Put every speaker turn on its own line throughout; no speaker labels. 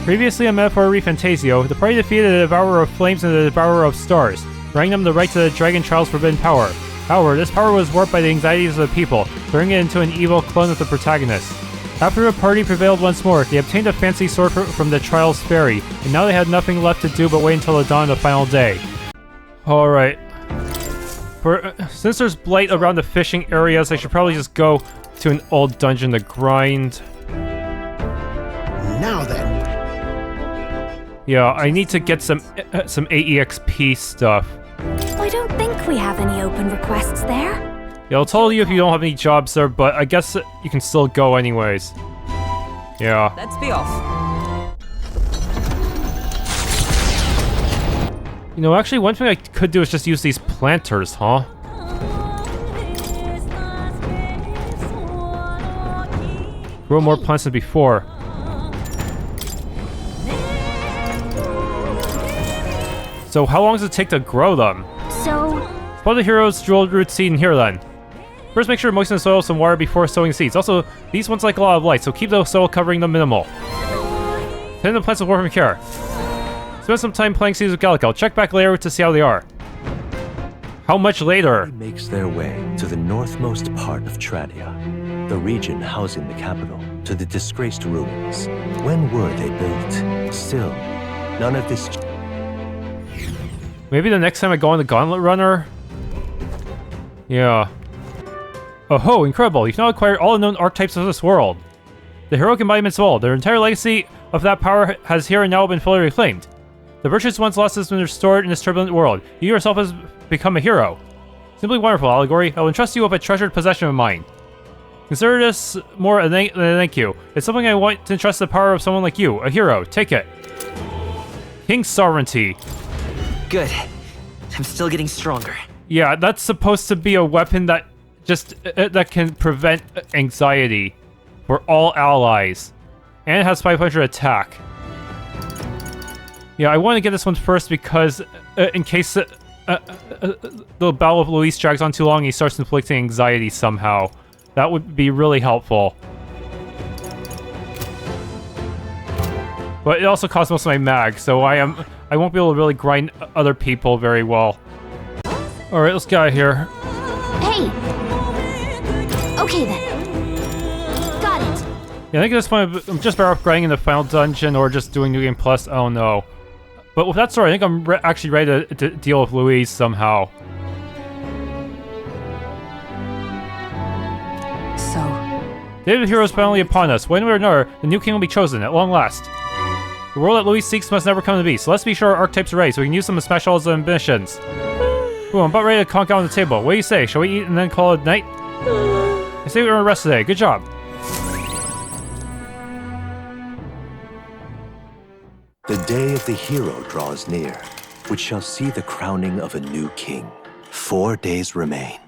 Previously on Metaphor ReFantazio, the party defeated the Devourer of Flames and the Devourer of Stars, granting them the right to the Dragon Child's forbidden power. However, this power was warped by the anxieties of the people, turning it into an evil clone of the protagonist. After the party prevailed once more, they obtained a fancy sword from the Trials Fairy, and now they had nothing left to do but wait until the dawn of the final day. Alright. Since there's blight around the fishing areas, I should probably just go to an old dungeon to grind.
Now then.
Yeah, I need to get some AEXP stuff.
I don't think we have any open requests there.
Yeah, I'll tell you if you don't have any jobs there, but I guess you can still go anyways. Yeah.
Let's be off.
You know, actually, one thing I could do is just use these planters, huh? Grow more plants than before. So how long does it take to grow them?
So...
Follow the hero's jeweled root seed in here then. First, make sure to moisten the soil with some water before sowing seeds. Also, these ones like a lot of light, so keep the soil covering them minimal. Tend the plants with warming care. Spend some time playing seeds with Gallica. I'll check back later to see how they are. How much later?
They makes their way to the northmost part of Tradia, the region housing the capital, to the Disgraced Ruins. When were they built? Still, none of this...
Maybe the next time I go on the Gauntlet Runner? Yeah. Oh ho, incredible! You've now acquired all the known archetypes of this world. The heroic embodiments of all. Their entire legacy of that power has here and now been fully reclaimed. The virtues once lost has been restored in this turbulent world. You yourself has become a hero. Simply wonderful, Allegory. I will entrust you with a treasured possession of mine. Consider this more than a thank you. It's something I want to entrust the power of someone like you, a hero. Take it. King Sovereignty.
Good. I'm still getting stronger.
Yeah, that's supposed to be a weapon that that can prevent anxiety for all allies. And it has 500 attack. Yeah, I want to get this one first because in case the battle with Louis drags on too long and he starts inflicting anxiety somehow. That would be really helpful. But it also costs most of my mag, so I won't be able to really grind other people very well. Alright, let's get out of here.
Hey! Okay then. Got it.
Yeah, I think at this point I'm just better off grinding in the final dungeon or just doing New Game Plus, I don't know. But with that story, I think I'm actually ready to deal with Louis somehow.
So...
The day of the hero is finally upon us. One way or another, the new king will be chosen, at long last. The world that Louis seeks must never come to be, so let's be sure our archetypes are ready so we can use them to smash all his ambitions. Ooh, I'm about ready to conk out on the table. What do you say? Shall we eat and then call it night? I say we're gonna rest today. Good job.
The day of the hero draws near, which shall see the crowning of a new king. 4 days remain.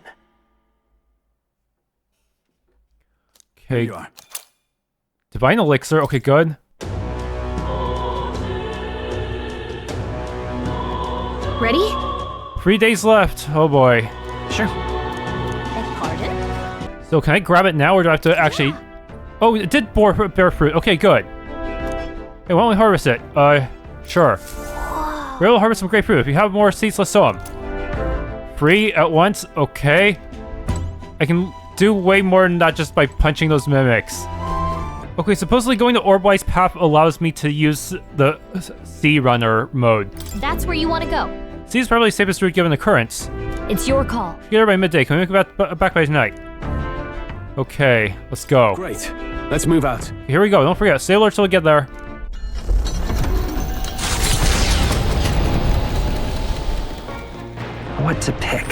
Okay. Divine Elixir. Okay, good.
Ready?
3 days left. Oh boy.
Sure.
Beg pardon?
So can I grab it now or do I have to actually... Oh, it did bear fruit. Okay, good. Hey, why don't we harvest it? Sure. We're able to harvest some great fruit. If you have more seeds, let's sow them. 3 at once? Okay. I can do way more than that just by punching those mimics. Okay, supposedly going the Orbwise path allows me to use the Sea Runner mode.
That's where you want to go.
Sea is probably the safest route given the currents.
It's your call.
Get there by midday. Can we make it back by tonight? Okay, let's go.
Great. Let's move out.
Here we go. Don't forget, stay alert till we get there.
What to pick?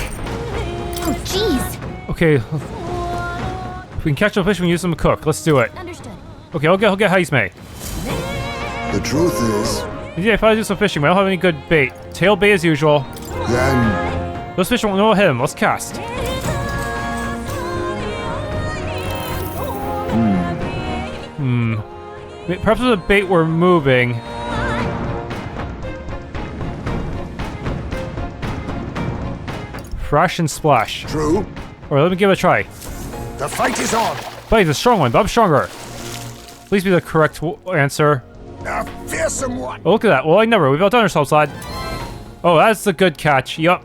Oh, jeez.
Okay. If we can catch the fish, we can use them to cook. Let's do it.
Understood.
Okay, I'll get Heismay.
The truth is,
Yeah, if I do some fishing, but I don't have any good bait. Tail bait as usual.
then
Those fish won't know hit him. Let's cast. Perhaps with the bait we're moving. Thrash and splash.
true.
Alright, let me give it a try.
The fight is on.
But he's a strong one, but I'm stronger. Please be the correct answer.
A fearsome one.
Oh, look at that. Well, like never. We've outdone ourselves, lad. Oh, that's a good catch. Yup.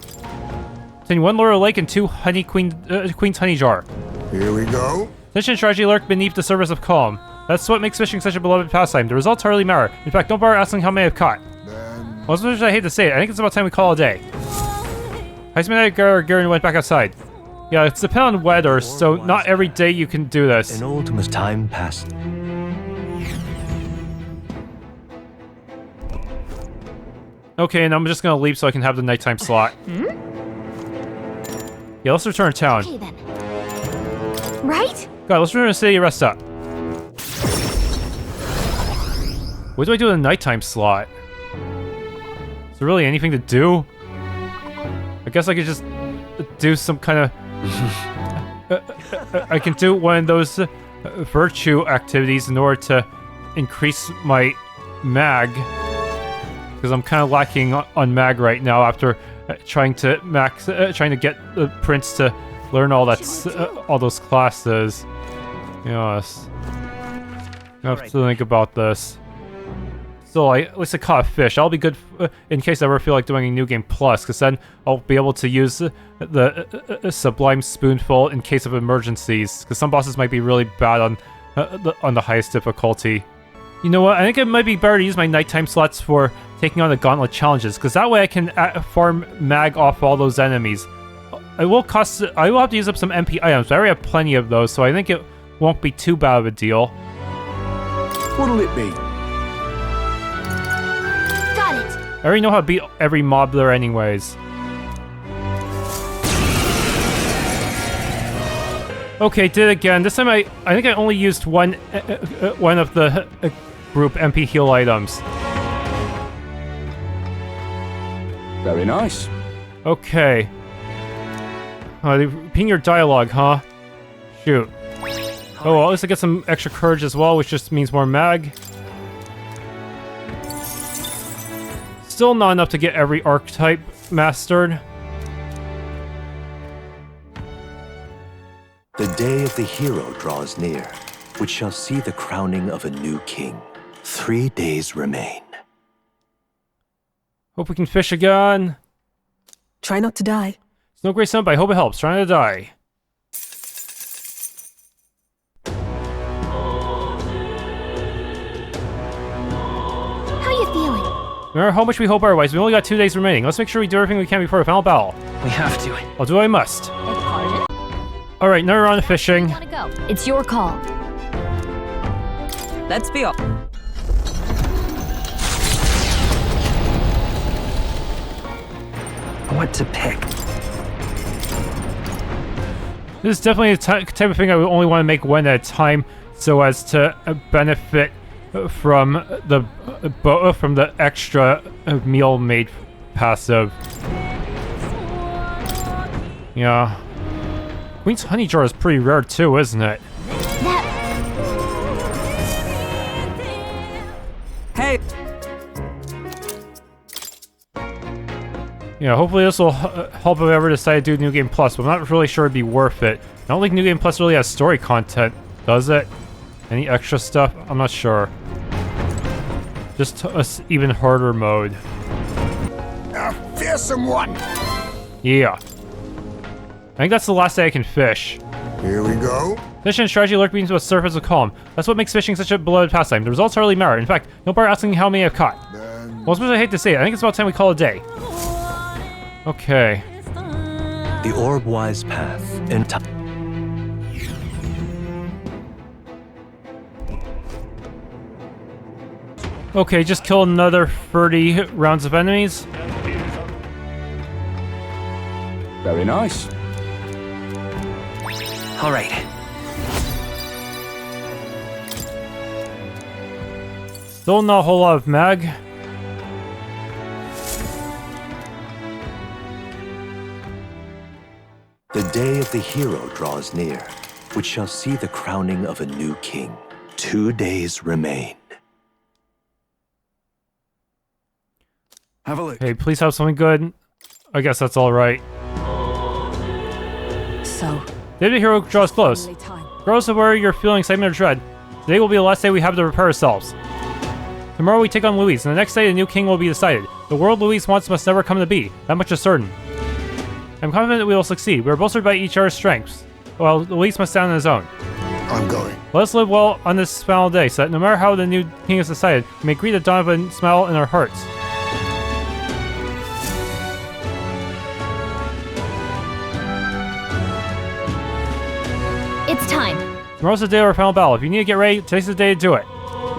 Obtain 1 Laurel Lake and 2 Queen's Honey Jar.
Here we go.
Fishing strategy lurked beneath the surface of calm. That's what makes fishing such a beloved pastime. The results hardly matter. In fact, don't bother asking how many I've caught.
Then...
Well, as much as I hate to say it, I think it's about time we call it a day. Heismay and Garen went back outside. Yeah, it's dependent on weather, so not every day you can do this.
An old must time pass.
Okay, and I'm just gonna leave so I can have the nighttime slot. Yeah, let's return to town.
Okay then. Right?
God, let's return to the city and rest up. What do I do in the nighttime slot? Is there really anything to do? I guess I could just do some kind of... I can do one of those virtue activities in order to increase my mag. Because I'm kind of lacking on mag right now after trying to get the prince to learn all those classes. Yes. I have to think about this. Still, at least I caught a fish. That'll be good in case I ever feel like doing a new game plus, because then I'll be able to use the Sublime Spoonful in case of emergencies, because some bosses might be really bad on the highest difficulty. You know what? I think it might be better to use my nighttime slots for taking on the gauntlet challenges, because that way I can farm mag off all those enemies. I will have to use up some MP items, but I already have plenty of those, so I think it won't be too bad of a deal.
What'll it be?
Got it.
I already know how to beat every mob there anyways. Okay, did it again. This time I think I only used one of the group MP heal items.
Very nice.
Okay. Repeating your dialogue, huh? Shoot. Oh, well, at least I get some extra courage as well, which just means more mag. Still not enough to get every archetype mastered.
The day of the hero draws near, which shall see the crowning of a new king. 3 days remain.
Hope we can fish again.
Try not to die.
It's no great sun, but I hope it helps. Trying to die.
How you feeling?
No matter how much we hope otherwise, we only got 2 days remaining. Let's make sure we do everything we can before the final battle.
We have to.
I'll do what I must.
Pardon?
Alright, another round of fishing.
Wanna go? It's your call.
Let's be off.
What to pick?
This is definitely the type of thing I would only want to make one at a time, so as to benefit from the extra meal made passive. Yeah. Queen's Honey Jar is pretty rare too, isn't it?
Hey!
Yeah, hopefully this will help if I ever decide to do New Game Plus, but I'm not really sure it'd be worth it. I don't think New Game Plus really has story content, does it? Any extra stuff? I'm not sure. Just a even harder mode.
A fearsome one.
Yeah. I think that's the last day I can fish.
Here we go.
Fishing strategy lurk beneath the surface of calm. That's what makes fishing such a beloved pastime. The results hardly matter. In fact, don't bother asking how many I've caught.
Then...
Well, as much as I hate to say it, I think it's about time we call it a day. Okay.
The orb-wise path and time.
Okay, just kill another 30 rounds of enemies.
Very nice.
All right.
Still not a whole lot of mag.
The day of the hero draws near, which shall see the crowning of a new king. 2 days remain.
Have a look.
Hey, please have something good. I guess that's alright.
So,
The day of the hero draws close.
only time.
Regardless of where you're feeling excitement or dread, today will be the last day we have to prepare ourselves. Tomorrow we take on Louis, and the next day the new king will be decided. The world Louis wants must never come to be. That much is certain. I'm confident that we will succeed. We are bolstered by each other's strengths, while Louis must stand on his own.
I'm going.
Let us live well on this final day, so that no matter how the new king is decided, we may greet the dawn of a smile in our hearts.
It's time.
Tomorrow's the day of our final battle. If you need to get ready, today's the day to do it.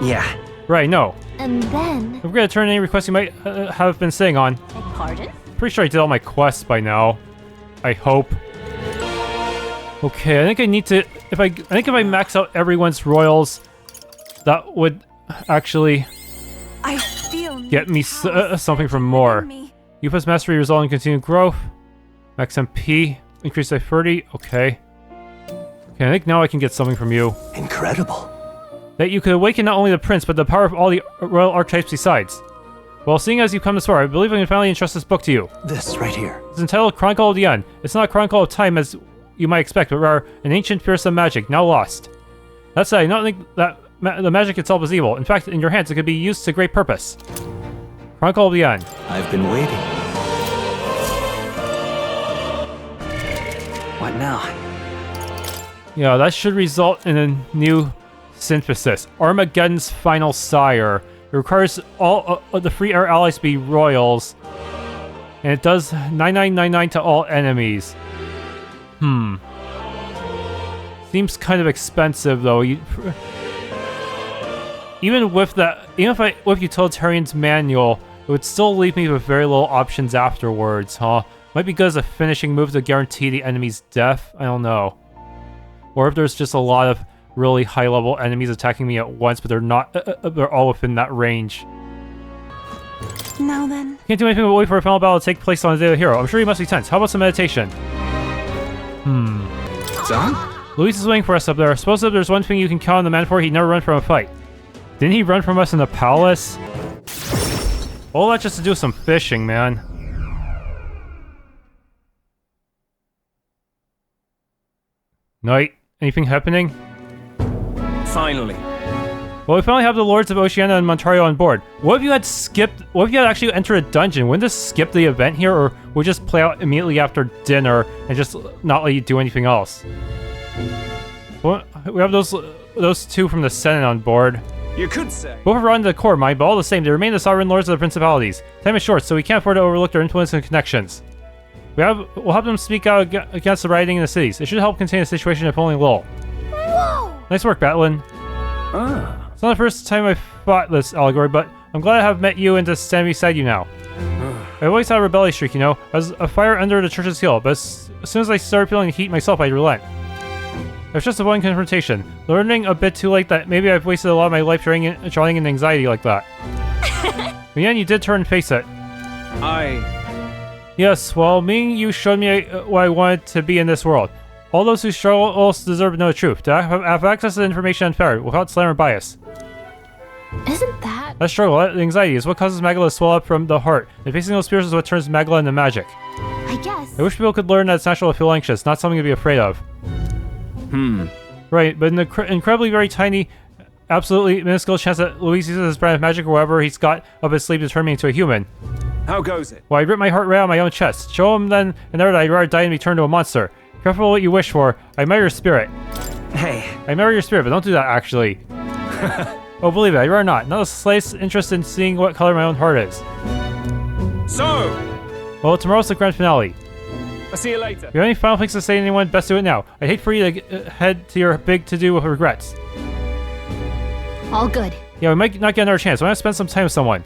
Yeah.
Right, no.
And then...
Don't forget to turn in any requests you might have been sitting on.
Pardon?
Pretty sure I did all my quests by now. I hope. Okay, I think I need to... I think if I max out everyone's royals, that would actually
I feel
get me something from more. Eupha's mastery result in continued growth. Max MP, increase by 30. Okay. Okay, I think now I can get something from you.
Incredible.
That you could awaken not only the prince, but the power of all the royal archetypes besides. Well, seeing as you've come this far, I believe I can finally entrust this book to you.
This right here.
It's entitled Chronicle of the End. It's not a chronicle of time as you might expect, but rather an ancient fearsome magic, now lost. That said, I don't think that the magic itself is evil. In fact, in your hands, it could be used to great purpose. Chronicle of the End.
I've been waiting.
What now?
Yeah, that should result in a new synthesis. Armageddon's final sire. It requires all the free air allies to be royals. And it does 9999 to all enemies. Seems kind of expensive though. Even with that, with Utilitarian's manual, it would still leave me with very little options afterwards, huh? Might be good as a finishing move to guarantee the enemy's death. I don't know. Or if there's just a lot of really high-level enemies attacking me at once, but they're not. They're all within that range.
Now then.
Can't do anything but wait for a final battle to take place on the day of the hero. I'm sure you must be tense. How about some meditation?
Son?
Louis is waiting for us up there. Suppose if there's one thing you can count on the man for, he'd never run from a fight. Didn't he run from us in the palace? All that just to do some fishing, man. Night. Anything happening?
Finally.
Well, we finally have the Lords of Oceania and Montario on board. What if you had actually entered a dungeon? Wouldn't this skip the event here, or would it just play out immediately after dinner and just not let you do anything else? Well, we have those two from the Senate on board.
You could say.
Both are on the core, mind, but all the same, they remain the sovereign lords of the principalities. Time is short, so we can't afford to overlook their influence and connections. We'll have them speak out against the rioting in the cities. It should help contain the situation if only a little.
Whoa!
Nice work, Batlin.
Ah.
It's not the first time I've fought this Allegory, but I'm glad I have met you and to stand beside you now. I always had a rebellion streak, you know. I was a fire under the church's heel, but as soon as I started feeling the heat myself, I'd relent. It was just a one confrontation. Learning a bit too late that maybe I've wasted a lot of my life drawing in anxiety like that. But yeah, you did turn and face it. Yes, well, me and you showed me what I wanted to be in this world. All those who struggle also deserve to know the truth. To have access to information unfair, without slander and bias.
Isn't that...
That struggle, that anxiety, is what causes Magla to swell up from the heart. And facing those fears is what turns Magla into magic.
I guess.
I wish people could learn that it's natural to feel anxious, not something to be afraid of. Right, but in the incredibly very tiny, absolutely minuscule chance that Louis uses his brand of magic or whatever he's got up his sleeve to turn me into a human.
How goes it?
Well, I'd rip my heart right out of my own chest. Show him then and there that I'd rather die and be turned into a monster. Careful what you wish for. I admire your spirit.
Hey.
I admire your spirit, but don't do that, actually. Oh, believe it, I'd rather not. Not the slightest interest in seeing what color my own heart is.
So,
Well, tomorrow's the grand finale.
I'll see you later.
If you have any final things to say to anyone, best do it now. I'd hate for you to head to your big to-do with regrets.
All good.
Yeah, we might not get another chance. I want to spend some time with someone.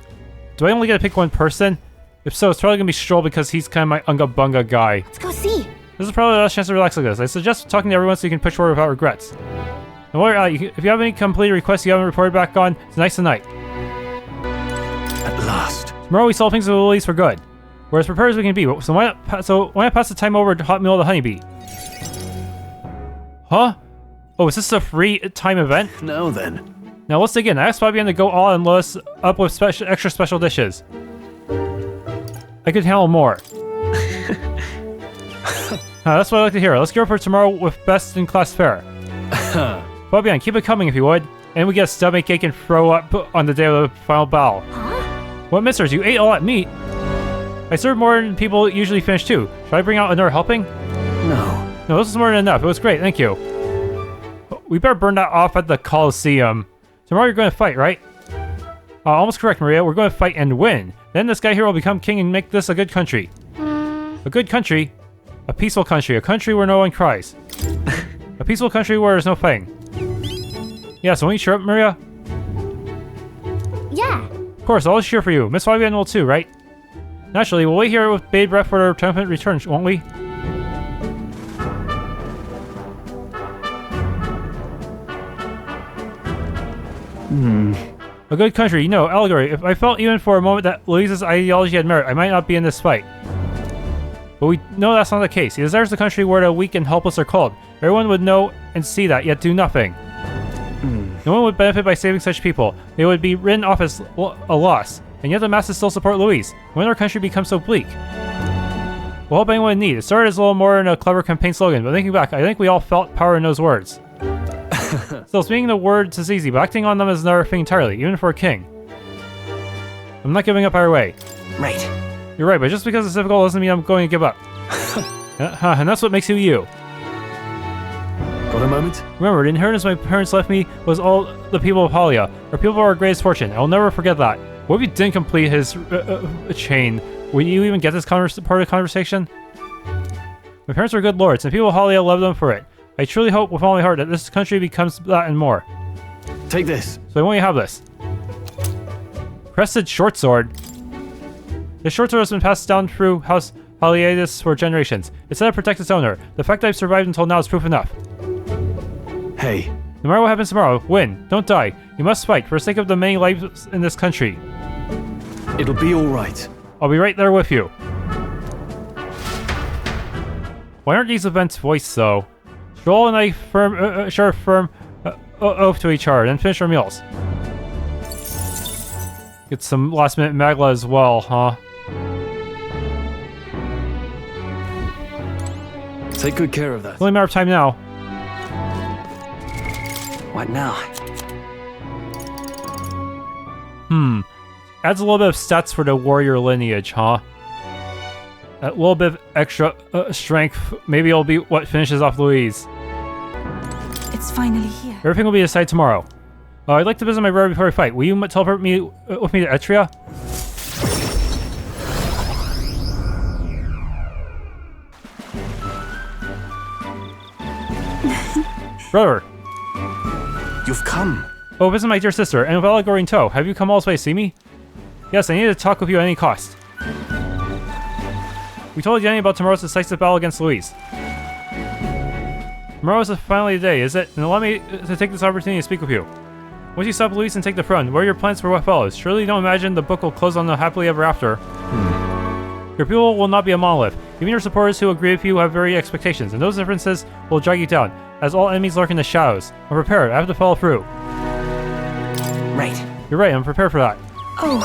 Do I only get to pick one person? If so, it's probably going to be Strohl because he's kind of my unga-bunga guy.
Let's go see.
This is probably the last chance to relax like this. I suggest talking to everyone so you can push forward without regrets. And while you're out, if you have any complete requests you haven't reported back on, it's nice tonight.
At last.
Tomorrow we solve things with Louis for good. We're as prepared as we can be, so why not pass the time over to Hot Meal of the Honeybee? Huh? Oh, is this a free time event?
Now then.
Now let's dig in. I asked Fabian to go all and load us up with extra special dishes. I could handle more. That's what I like to hear. Let's go for tomorrow with best in class fare. Fabian, keep it coming if you would. And we get a stomachache and throw up on the day of the final battle. What, misters? You ate all that meat? I served more than people usually finish too. Should I bring out another helping? No, this is more than enough. It was great, thank you. We better burn that off at the Colosseum. Tomorrow you're going to fight, right? Almost correct, Maria. We're going to fight and win. Then this guy here will become king and make this a good country. A good country? A peaceful country. A country where no one cries. A peaceful country where there's no fighting. Yeah, so when you cheer up, Maria?
Yeah.
Of course, I'll cheer for you. Miss Fabian will too, right? Naturally, we'll wait here with bated breath for their triumphant return, won't we? A good country, you know, Allegory. If I felt even for a moment that Louise's ideology had merit, I might not be in this fight. But we know that's not the case. He desires the country where the weak and helpless are called. Everyone would know and see that, yet do nothing. No one would benefit by saving such people. They would be written off as a loss. And yet the masses still support Louise. When our country becomes so bleak? We'll help anyone in need. It started as a little more in a clever campaign slogan, but thinking back, I think we all felt power in those words. Still, speaking the words is easy, but acting on them is another thing entirely, even for a king. I'm not giving up either way.
Right.
You're right, but just because it's difficult doesn't mean I'm going to give up. And that's what makes you you.
Got a moment?
Remember, the inheritance my parents left me was all the people of Hylia. Our people are our greatest fortune. I'll never forget that. What if you didn't complete his chain? Would you even get this part of the conversation? My parents were good lords, and people of Hylia love them for it. I truly hope with all my heart that this country becomes that and more.
Take this.
So I want you to have this. Crested short sword. This short sword has been passed down through House Hythlodaeus for generations. It said to protect its owner. The fact that I've survived until now is proof enough.
Hey.
No matter what happens tomorrow, win. Don't die. You must fight for the sake of the many lives in this country.
It'll be all right.
I'll be right there with you. Why aren't these events voiced though? Strohl and I share a firm oath to each other, then finish our meals. Get some last minute magla as well, huh?
Take good care of that.
It's only a matter of time now.
What now?
Adds a little bit of stats for the warrior lineage, huh? A little bit of extra strength. Maybe it'll be what finishes off Louise.
It's finally here.
Everything will be decided tomorrow. I'd like to visit my brother before we fight. Will you teleport me with me to Etria? Brother.
You've come.
Oh, visit my dear sister, and with Allegory in tow. Have you come all this way to see me? Yes, I need to talk with you at any cost. We told Jenny about tomorrow's decisive battle against Louise. Tomorrow is finally the day, is it? And allow me to take this opportunity to speak with you. Once you stop Louise and take the throne, what are your plans for what follows? Surely you don't imagine the book will close on the happily ever after. Your people will not be a monolith. Even your supporters who agree with you have very expectations, and those differences will drag you down, as all enemies lurk in the shadows. I'm prepared. I have to follow through.
Right.
You're right, I'm prepared for that.
Oh,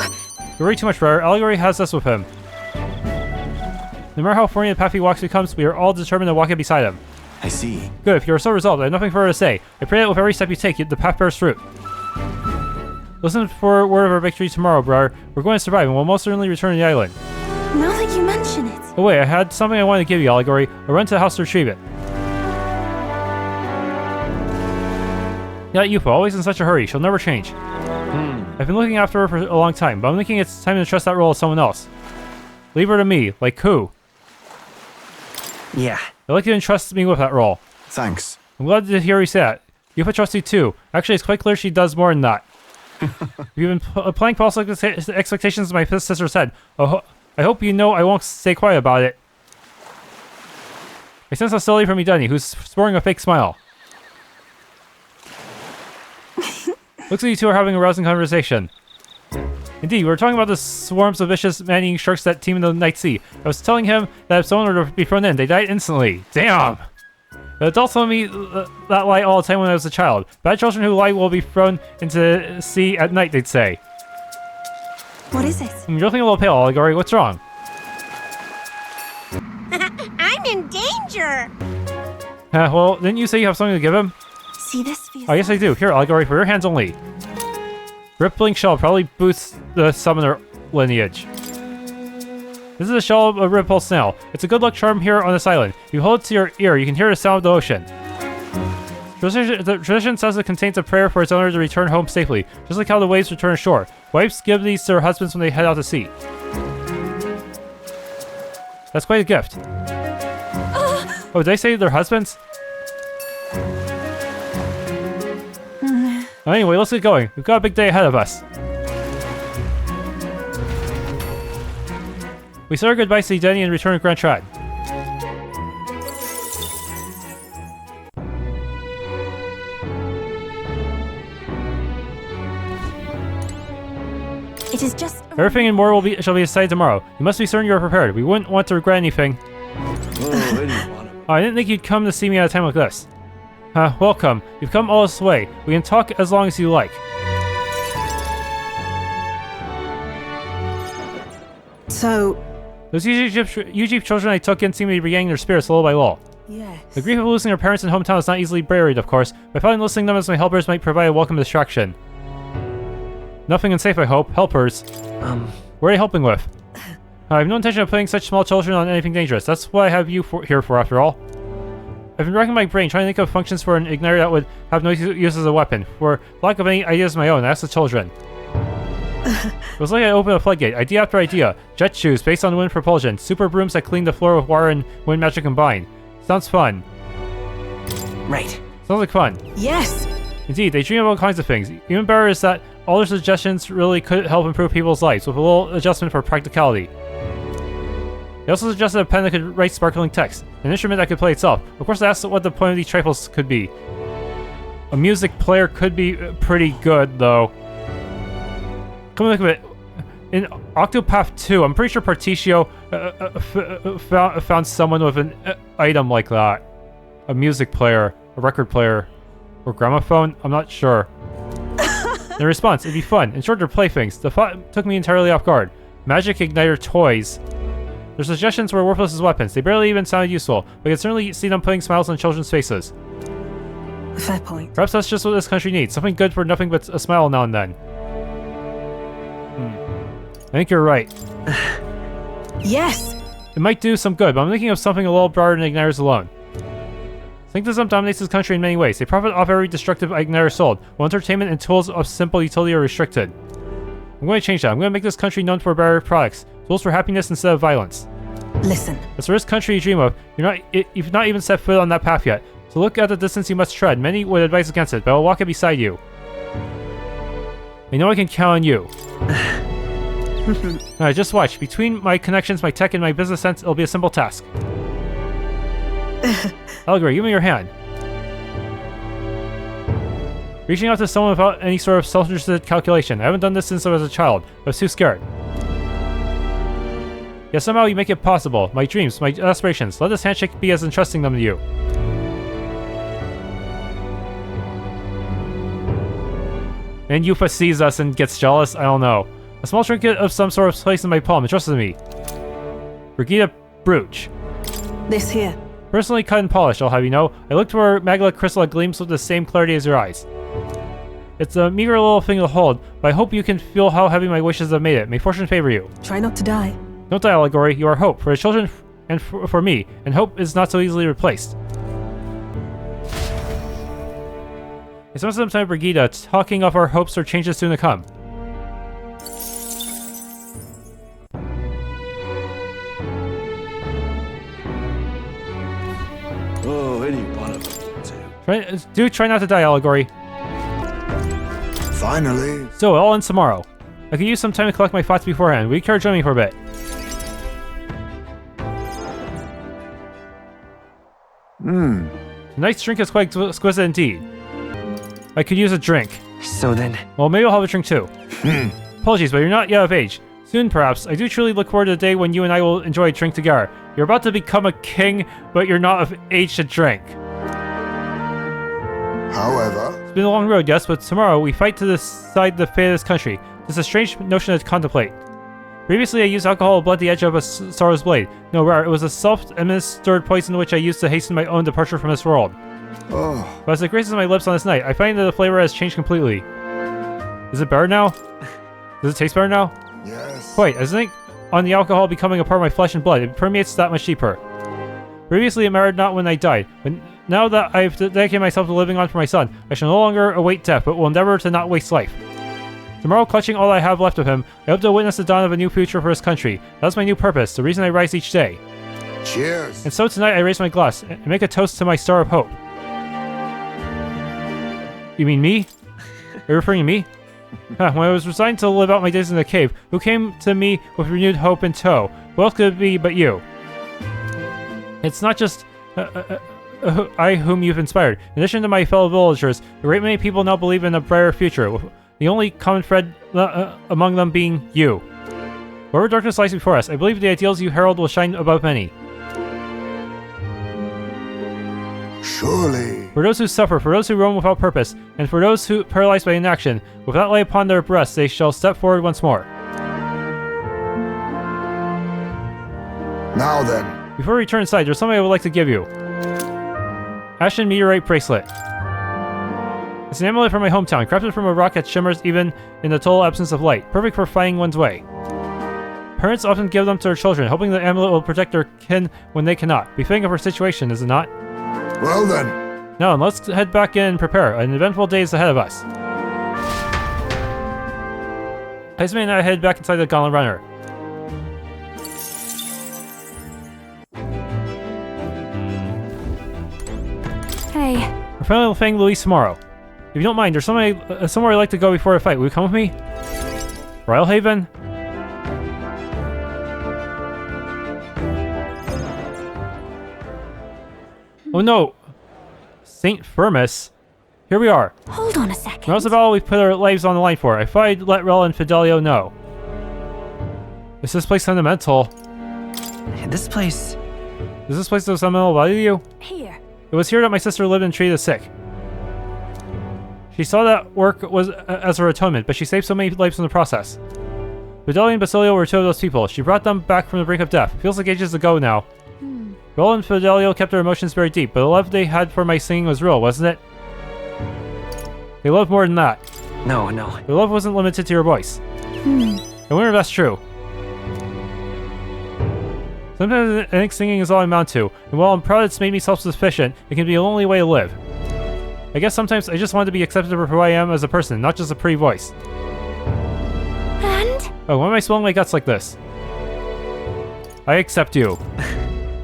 You're worried too much, brother. Allegory has us with him. No matter how thorny the path he walks becomes, we are all determined to walk it beside him.
I see.
Good, if you are so resolved, I have nothing further to say. I pray that with every step you take, the path bears fruit. Listen for a word of our victory tomorrow, brother. We're going to survive, and we'll most certainly return to the island.
now that you mention it.
Oh wait, I had something I wanted to give you, Allegory. I'll run to the house to retrieve it. Yeah, Eupha, always in such a hurry. She'll never change. I've been looking after her for a long time, but I'm thinking it's time to trust that role to someone else. Leave her to me. Like who?
Yeah.
I'd like you to entrust me with that role.
Thanks.
I'm glad to hear you say that. Eupha trusts you too. Actually, it's quite clear she does more than that. You've been playing false expectations my sister said. Oh, I hope you know I won't stay quiet about it. I sense hostility from Idani, who's sporting a fake smile. Looks like you two are having a rousing conversation. Indeed, we were talking about the swarms of vicious man-eating sharks that teem in the Night Sea. I was telling him that if someone were to be thrown in, they died instantly. Damn! The adults told me that lie all the time when I was a child. Bad children who lie will be thrown into the sea at night, they'd say.
What is it?
You're looking a little pale, Allegory. What's wrong?
I'm in danger!
Well, didn't you say you have something to give him?
see this for
Oh, yes I do. Here, Allegory, for your hands only. Rippling shell probably boosts the summoner lineage. This is a shell of a ripple snail. It's a good luck charm here on this island. If you hold it to your ear, you can hear the sound of the ocean. The tradition says it contains a prayer for its owner to return home safely, just like how the waves return ashore. Wives give these to their husbands when they head out to sea. That's quite a gift. Oh, did they say their husbands? Anyway, let's get going. We've got a big day ahead of us. We say our goodbyes to Denny and return to Grand Trad.
It is just.
Everything and more shall be decided tomorrow. You must be certain you are prepared. We wouldn't want to regret anything. Oh, I didn't think you'd come to see me at a time like this. Welcome. You've come all this way. We can talk as long as you like.
So.
Those Egypt children I took in seem to be regaining their spirits little by little.
Yes.
The grief of losing their parents and hometown is not easily buried, of course, but I thought enlisting them as my helpers might provide a welcome distraction. Nothing unsafe, I hope. Helpers. What are you helping with? I have no intention of putting such small children on anything dangerous. That's what I have you here for, after all. I've been racking my brain trying to think of functions for an igniter that would have no use as a weapon. For lack of any ideas of my own, I asked the children. It was like I opened a floodgate, idea after idea. Jet shoes based on wind propulsion, super brooms that clean the floor with water and wind magic combined. Sounds fun.
Right.
Sounds like fun.
Yes.
Indeed, they dream of all kinds of things. Even better is that all their suggestions really could help improve people's lives, with a little adjustment for practicality. They also suggested a pen that could write sparkling text, an instrument that could play itself. Of course, I asked what the point of these trifles could be. A music player could be pretty good, though. Come look at it. In Octopath 2, I'm pretty sure Particio found someone with an item like that. A music player, a record player, or gramophone? I'm not sure. In response, it'd be fun, and short to play things. The thought took me entirely off guard. Magic Igniter toys. Their suggestions were worthless as weapons. They barely even sounded useful, but I could certainly see them putting smiles on children's faces.
Fair point.
Perhaps that's just what this country needs. Something good for nothing but a smile now and then. I think you're right.
Yes.
It might do some good, but I'm thinking of something a little broader than Igniters alone. Synctism dominates this country in many ways. They profit off every destructive Igniter sold, while entertainment and tools of simple utility are restricted. I'm going to change that. I'm going to make this country known for better products. Tools for happiness instead of violence.
Listen.
That's the risk country you dream of. You've not even set foot on that path yet. So look at the distance you must tread. Many would advise against it, but I'll walk it beside you. I know I can count on you. Alright, just watch. Between my connections, my tech, and my business sense, it'll be a simple task. Allegory, give me your hand. Reaching out to someone without any sort of self-interested calculation. I haven't done this since I was a child. I was too scared. Yet somehow you make it possible. My dreams, my aspirations. Let this handshake be as entrusting them to you. And Eupha sees us and gets jealous? I don't know. A small trinket of some sort of placed in my palm, entrusted to me. Brigitta brooch.
This here.
Personally cut and polished, I'll have you know. I looked for Magla crystal that gleams with the same clarity as your eyes. It's a meager little thing to hold, but I hope you can feel how heavy my wishes have made it. May fortune favor you.
Try not to die.
Don't die, Allegory. You are hope for the children and for me, and hope is not so easily replaced. I spent some time with Brigitta, talking of our hopes or changes soon to come.
Oh, any one of them.
Try not to die, Allegory.
Finally.
So, it all ends tomorrow. I could use some time to collect my thoughts beforehand. Will you care to join me for a bit? Tonight's drink is quite exquisite indeed. I could use a drink.
So then...
Well, maybe I'll have a drink too. Apologies, but you're not yet of age. Soon, perhaps. I do truly look forward to the day when you and I will enjoy a drink together. You're about to become a king, but you're not of age to drink.
However,
It's been a long road, yes, but tomorrow we fight to decide the fate of this country. It's a strange notion to contemplate. Previously, I used alcohol to blunt the edge of a sorrow's blade. No, rather, it was a self-administered poison which I used to hasten my own departure from this world.
Oh.
But as it graces my lips on this night, I find that the flavor has changed completely. Is it better now? Does it taste better now?
Yes.
Quite. As I think on the alcohol becoming a part of my flesh and blood, it permeates that much deeper. Previously, it mattered not when I died, but now that I've dedicated myself to living on for my son, I shall no longer await death, but will endeavor to not waste life. Tomorrow, clutching all I have left of him, I hope to witness the dawn of a new future for his country. That's my new purpose, the reason I rise each day.
Cheers.
And so tonight, I raise my glass and make a toast to my star of hope. You mean me? Are you referring to me? When I was resigned to live out my days in the cave, who came to me with renewed hope in tow? Who else could it be but you? It's not just I whom you've inspired. In addition to my fellow villagers, a great many people now believe in a brighter future, with the only common thread among them being you. Wherever darkness lies before us, I believe the ideals you herald will shine above many.
Surely.
For those who suffer, for those who roam without purpose, and for those who, paralyzed by inaction, with that light upon their breasts, they shall step forward once more.
Now then.
Before we return inside, there's something I would like to give you. Ashen Meteorite Bracelet. It's an amulet from my hometown, crafted from a rock that shimmers even in the total absence of light, perfect for finding one's way. Parents often give them to their children, hoping the amulet will protect their kin when they cannot. Befitting of our situation, is it not?
Well then.
Now, let's head back in and prepare. An eventful day is ahead of us. Heismay and I head back inside the Gauntlet Runner.
Hey.
We're finally finding Louis tomorrow. If you don't mind, there's somewhere I'd like to go before a fight. Will you come with me? Royal Haven? Oh no! St. Firmus? Here we are.
Hold on a second.
That was the battle we put our lives on the line for. I thought I'd let Rel and Fidelio know. Is this place sentimental?
This place...
Is this place so sentimental value to you?
Here.
It was here that my sister lived and treated the sick. She saw that work was as her atonement, but she saved so many lives in the process. Fidelio and Basilio were two of those people. She brought them back from the brink of death. Feels like ages ago now. Rel and Fidelio kept their emotions very deep, but the love they had for my singing was real, wasn't it? They loved more than that.
No.
Their love wasn't limited to your voice. I wonder if that's true. Sometimes I think singing is all I amount to, and while I'm proud it's made me self-sufficient, it can be the only way to live. I guess sometimes I just want to be accepted for who I am as a person, not just a pretty voice.
And?
Oh, why am I swelling my guts like this? I accept you.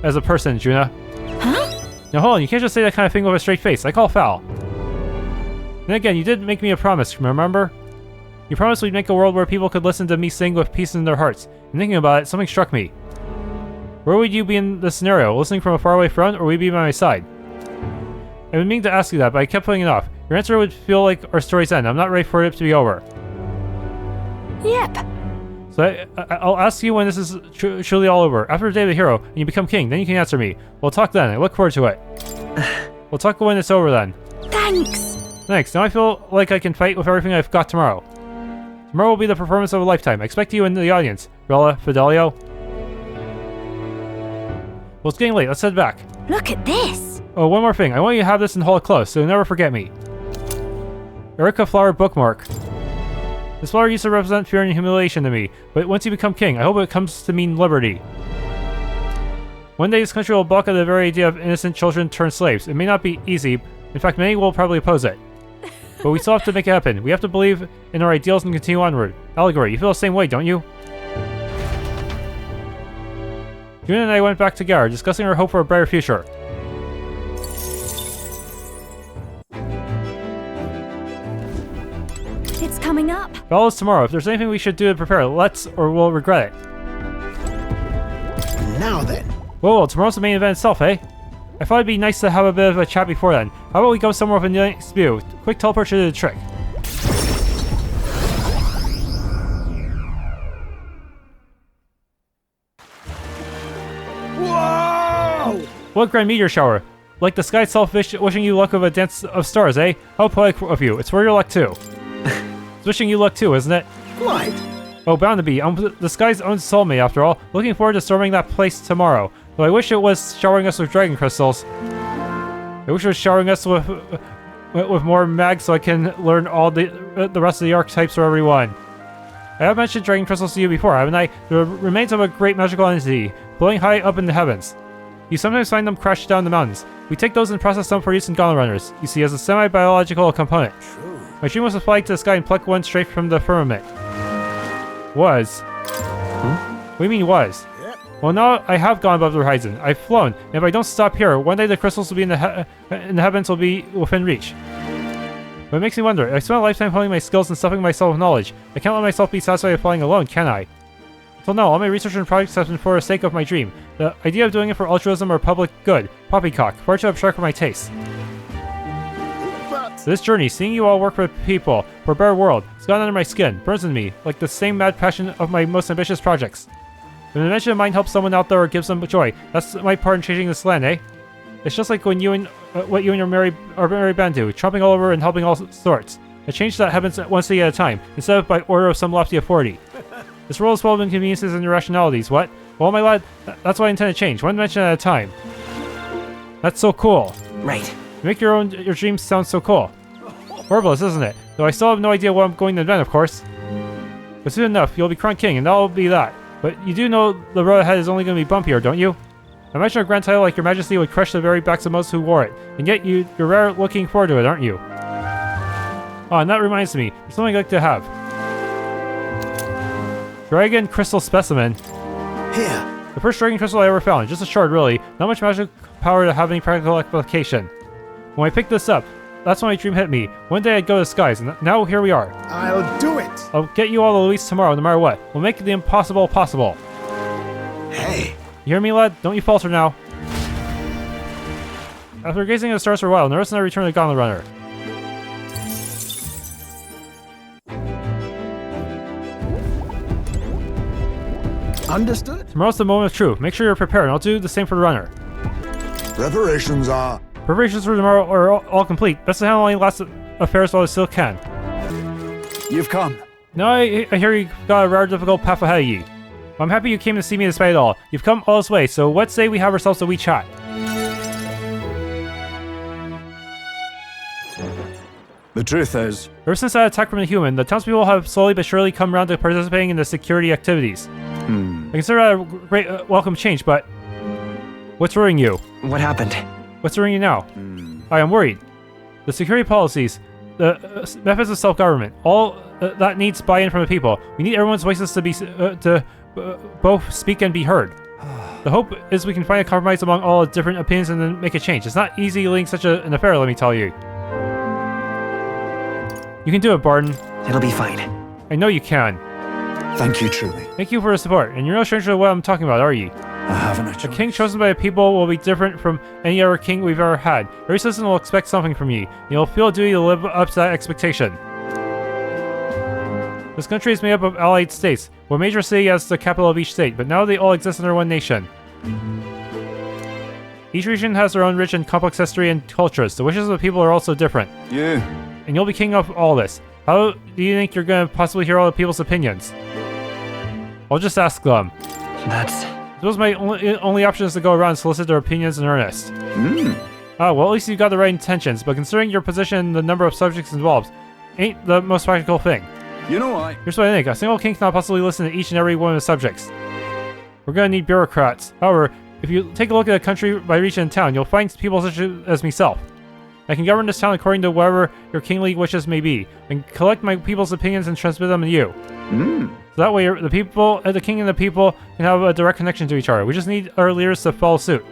As a person, Junah.
Huh?
Now hold on, you can't just say that kind of thing with a straight face. I call foul. And again, you did make me a promise, remember? You promised we'd make a world where people could listen to me sing with peace in their hearts. And thinking about it, something struck me. Where would you be in this scenario? Listening from a faraway front, or would you be by my side? I've been meaning to ask you that, but I kept putting it off. Your answer would feel like our story's end. I'm not ready for it to be over.
Yep.
So I'll ask you when this is truly all over. After the day of the hero, and you become king, then you can answer me. We'll talk then. I look forward to it. We'll talk when it's over then.
Thanks.
Thanks. Now I feel like I can fight with everything I've got tomorrow. Tomorrow will be the performance of a lifetime. I expect you in the audience. Rella, Fidelio. Well, it's getting late. Let's head back.
Look at this.
Oh, one more thing. I want you to have this and hold it close, so you'll never forget me. Erica Flower bookmark. This flower used to represent fear and humiliation to me, but once you become king, I hope it comes to mean liberty. One day this country will balk at the very idea of innocent children turned slaves. It may not be easy. In fact, many will probably oppose it. But we still have to make it happen. We have to believe in our ideals and continue onward. Allegory, you feel the same way, don't you? Junah and I went back together, discussing our hope for a brighter future.
It's coming up.
Battle is tomorrow. If there's anything we should do to prepare, let's, or we'll regret it.
Now then.
Whoa, tomorrow's the main event itself, eh? I thought it'd be nice to have a bit of a chat before then. How about we go somewhere with a nice view? Quick teleport to the trick.
Whoa!
What a grand meteor shower. Like the sky itself wishing you luck of a dance of stars, eh? How poetic of you. It's for your luck too. It's wishing you luck too, isn't it?
Quite.
Oh, bound to be. The sky's own soulmate, after all. Looking forward to storming that place tomorrow. Though I wish it was showering us with dragon crystals. I wish it was showering us with more mags so I can learn all the rest of the archetypes for everyone. I have mentioned dragon crystals to you before, haven't I? The remains of a great magical entity, blowing high up in the heavens. You sometimes find them crashed down the mountains. We take those and process them for use in gauntlet runners, you see, as a semi-biological component. My dream was to fly to the sky and pluck one straight from the firmament. Was? What do you mean was? Well, now I have gone above the horizon. I've flown, and if I don't stop here, one day the crystals will be in the heavens will be within reach. But it makes me wonder, I spent a lifetime honing my skills and stuffing myself with knowledge. I can't let myself be satisfied with flying alone, can I? Until now, all my research and projects have been for the sake of my dream. The idea of doing it for altruism or public good, poppycock, far too abstract for my taste. This journey, seeing you all work for people, for a better world, has gone under my skin, burns in me, like the same mad passion of my most ambitious projects. When an invention of mine helps someone out there or gives them joy, that's my part in changing this land, eh? It's just like when you and what you and your merry band do, chomping all over and helping all sorts. A change that happens one city at a time, instead of by order of some lofty authority. This world is full of inconveniences and irrationalities, what? Well, my lad, that's what I intend to change, one dimension at a time. That's so cool.
Right.
You make your dreams sound so cool. Horrible, isn't it? Though I still have no idea what I'm going to invent, of course. But soon enough, you'll be crowned king, and that'll be that. But you do know the road ahead is only going to be bumpier, don't you? I imagine a grand title like your majesty would crush the very backs of most who wore it, and yet you're rare looking forward to it, aren't you? Oh, and that reminds me, there's something I'd like to have. Dragon Crystal Specimen.
Here.
The first dragon crystal I ever found, just a shard really, not much magical power to have any practical application. When I picked this up, that's when my dream hit me. One day I'd go to the skies, and now here we are.
I'll do it.
I'll get you all the Louis tomorrow, no matter what. We'll make the impossible possible.
Hey.
You hear me, lad? Don't you falter now. After gazing at the stars for a while, Neuras and I returned to the Gauntlet Runner.
Understood?
Tomorrow's the moment of truth. Make sure you're prepared, and I'll do the same for the runner.
Preparations are...
Preparations for tomorrow are all complete. Best to handle any last affairs while I still can.
You've come.
Now I hear you got a rather difficult path ahead of you. I'm happy you came to see me despite it all. You've come all this way, so what say we have ourselves a wee chat?
The truth is...
Ever since that attack from the human, the townspeople have slowly but surely come around to participating in the security activities. I consider that a great welcome change, but... What's worrying you?
What happened?
What's worrying you now? I am worried. The security policies, the methods of self-government, all that needs buy-in from the people. We need everyone's voices to be both speak and be heard. The hope is we can find a compromise among all different opinions and then make a change. It's not easy leading such an affair, let me tell you. You can do it, Bardon.
It'll be fine.
I know you can.
Thank you, truly.
Thank you for the support, and you're no stranger to what I'm talking about, are you?
I haven't a
The
choice.
king chosen by the people will be different from any other king we've ever had. Every citizen will expect something from you, and you'll feel a duty to live up to that expectation. This country is made up of allied states, with a major city as the capital of each state, but now they all exist under one nation. Each region has their own rich and complex history and cultures. The wishes of the people are also different.
You.
And you'll be king of all this. How do you think you're going to possibly hear all the people's opinions? I'll just ask them.
That's...
I suppose my only option is to go around and solicit their opinions in earnest. Well, at least you got the right intentions, but considering your position and the number of subjects involved, ain't the most practical thing.
You know I...
Here's what I think. A single king cannot possibly listen to each and every one of the subjects. We're gonna need bureaucrats. However, if you take a look at a country by region and town, you'll find people such as myself. I can govern this town according to whatever your kingly wishes may be, and collect my people's opinions and transmit them to you. So that way, the king and the people can have a direct connection to each other. We just need our leaders to follow suit.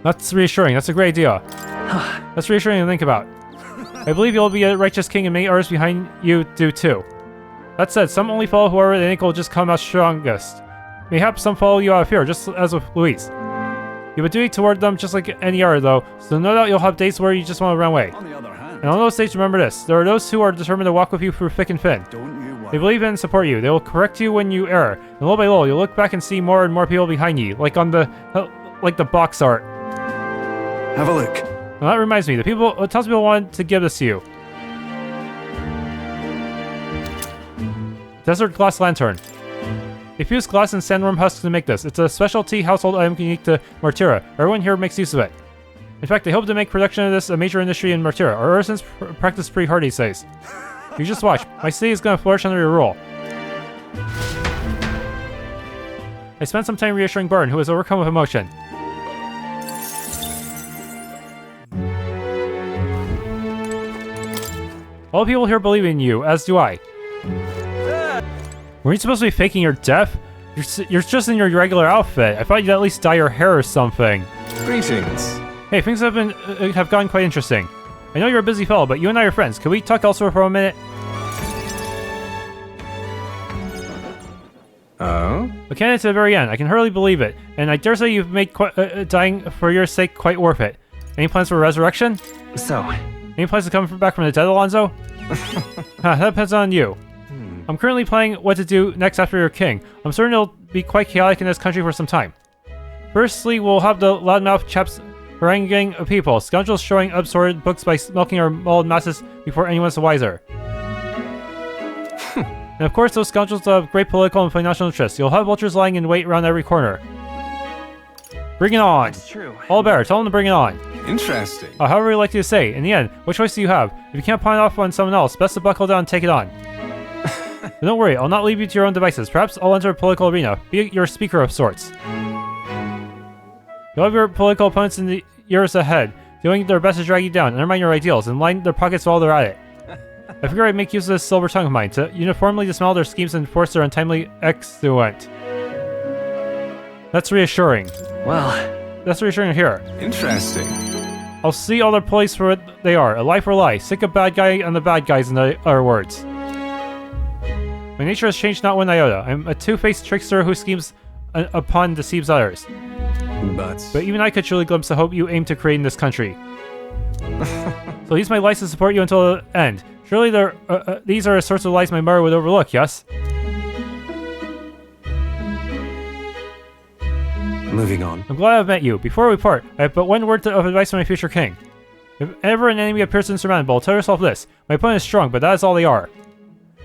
That's reassuring. That's a great idea. That's reassuring to think about. I believe you'll be a righteous king and many others behind you do too. That said, some only follow whoever they think will just come out strongest. Mayhaps some follow you out of fear, just as with Louis. You have a duty toward them just like any other, though, so no doubt you'll have days where you just want to run away.
On the other hand...
And on those days, remember this. There are those who are determined to walk with you through thick and thin.
Don't you
They
worry.
believe in and support you. They will correct you when you err. And little by little, you'll look back and see more and more people behind you, like on the box art.
Have a look.
Now that reminds me, the townspeople wanted to give this to you. Desert glass lantern. They fuse glass and sandworm husks to make this. It's a specialty household item unique to Martira. Everyone here makes use of it. In fact, they hope to make production of this a major industry in Martyra. Our artisans practice pretty hard these days. You just watch. My city is going to flourish under your rule. I spent some time reassuring Bardon, who was overcome with emotion. All the people here believe in you, as do I. Were you supposed to be faking your death? You're just in your regular outfit. I thought you'd at least dye your hair or something.
Greetings.
Hey, things have gotten quite interesting. I know you're a busy fellow, but you and I are friends. Could we talk elsewhere for a minute?
Oh?
A candidate to the very end. I can hardly believe it. And I dare say you've made dying for your sake quite worth it. Any plans for resurrection?
So,
Any plans to come back from the dead, Alonzo? That depends on you. I'm currently planning what to do next after you're king. I'm certain it'll be quite chaotic in this country for some time. Firstly, we'll have the loudmouth chaps haranguing people, scoundrels showing absurd books by milking our mauled masses before anyone's the wiser. And of course, those scoundrels have great political and financial interests. You'll have vultures lying in wait around every corner. Bring it on!
it's true.
All bear, tell them to bring it on.
Interesting.
However you like to say, in the end, what choice do you have? If you can't pawn it off on someone else, best to buckle down and take it on. But don't worry, I'll not leave you to your own devices. Perhaps I'll enter a political arena, be your speaker of sorts. You'll have your political opponents in the years ahead, doing their best to drag you down, undermine your ideals, and line their pockets while they're at it. I figure I'd make use of this silver tongue of mine to uniformly dismantle their schemes and force their untimely exuent. That's reassuring.
Well,
That's reassuring to hear.
Interesting.
I'll see all their police for what they are, a lie for a lie. Sick of bad guy and the bad guys, in other words. My nature has changed not one iota. I'm a two-faced trickster who schemes upon deceives others. But even I could surely glimpse the hope you aim to create in this country. So use my lies to support you until the end. Surely these are the sorts of lies my mother would overlook, yes?
Moving on.
I'm glad I've met you. Before we part, I have but one word of advice for my future king. If ever an enemy appears insurmountable, tell yourself this. My opponent is strong, but that is all they are.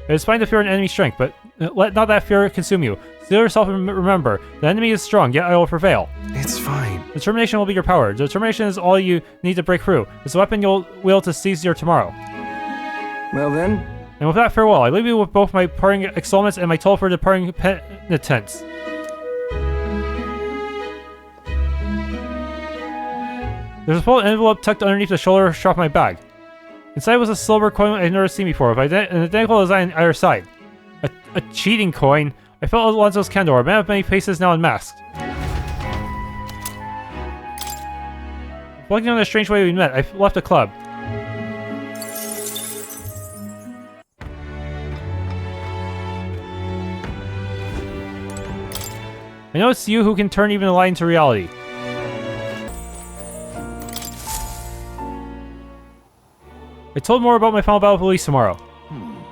It is fine to fear an enemy's strength, but let not that fear consume you. Steel yourself and remember, the enemy is strong, yet I will prevail.
It's fine.
Determination will be your power. Determination is all you need to break through. It's a weapon you'll wield to seize your tomorrow.
Well then.
And with that farewell, I leave you with both my parting extolments and my toll for departing penitence. There's a full envelope tucked underneath the shoulder strap of my bag. Inside was a silver coin I'd never seen before, with an identical design on either side. A cheating coin. I felt Alonzo's candor, a man of many faces now unmasked. Reflecting on the strange way we met, I left the club. I know it's you who can turn even a lie into reality. I told more about my final battle with Louis tomorrow.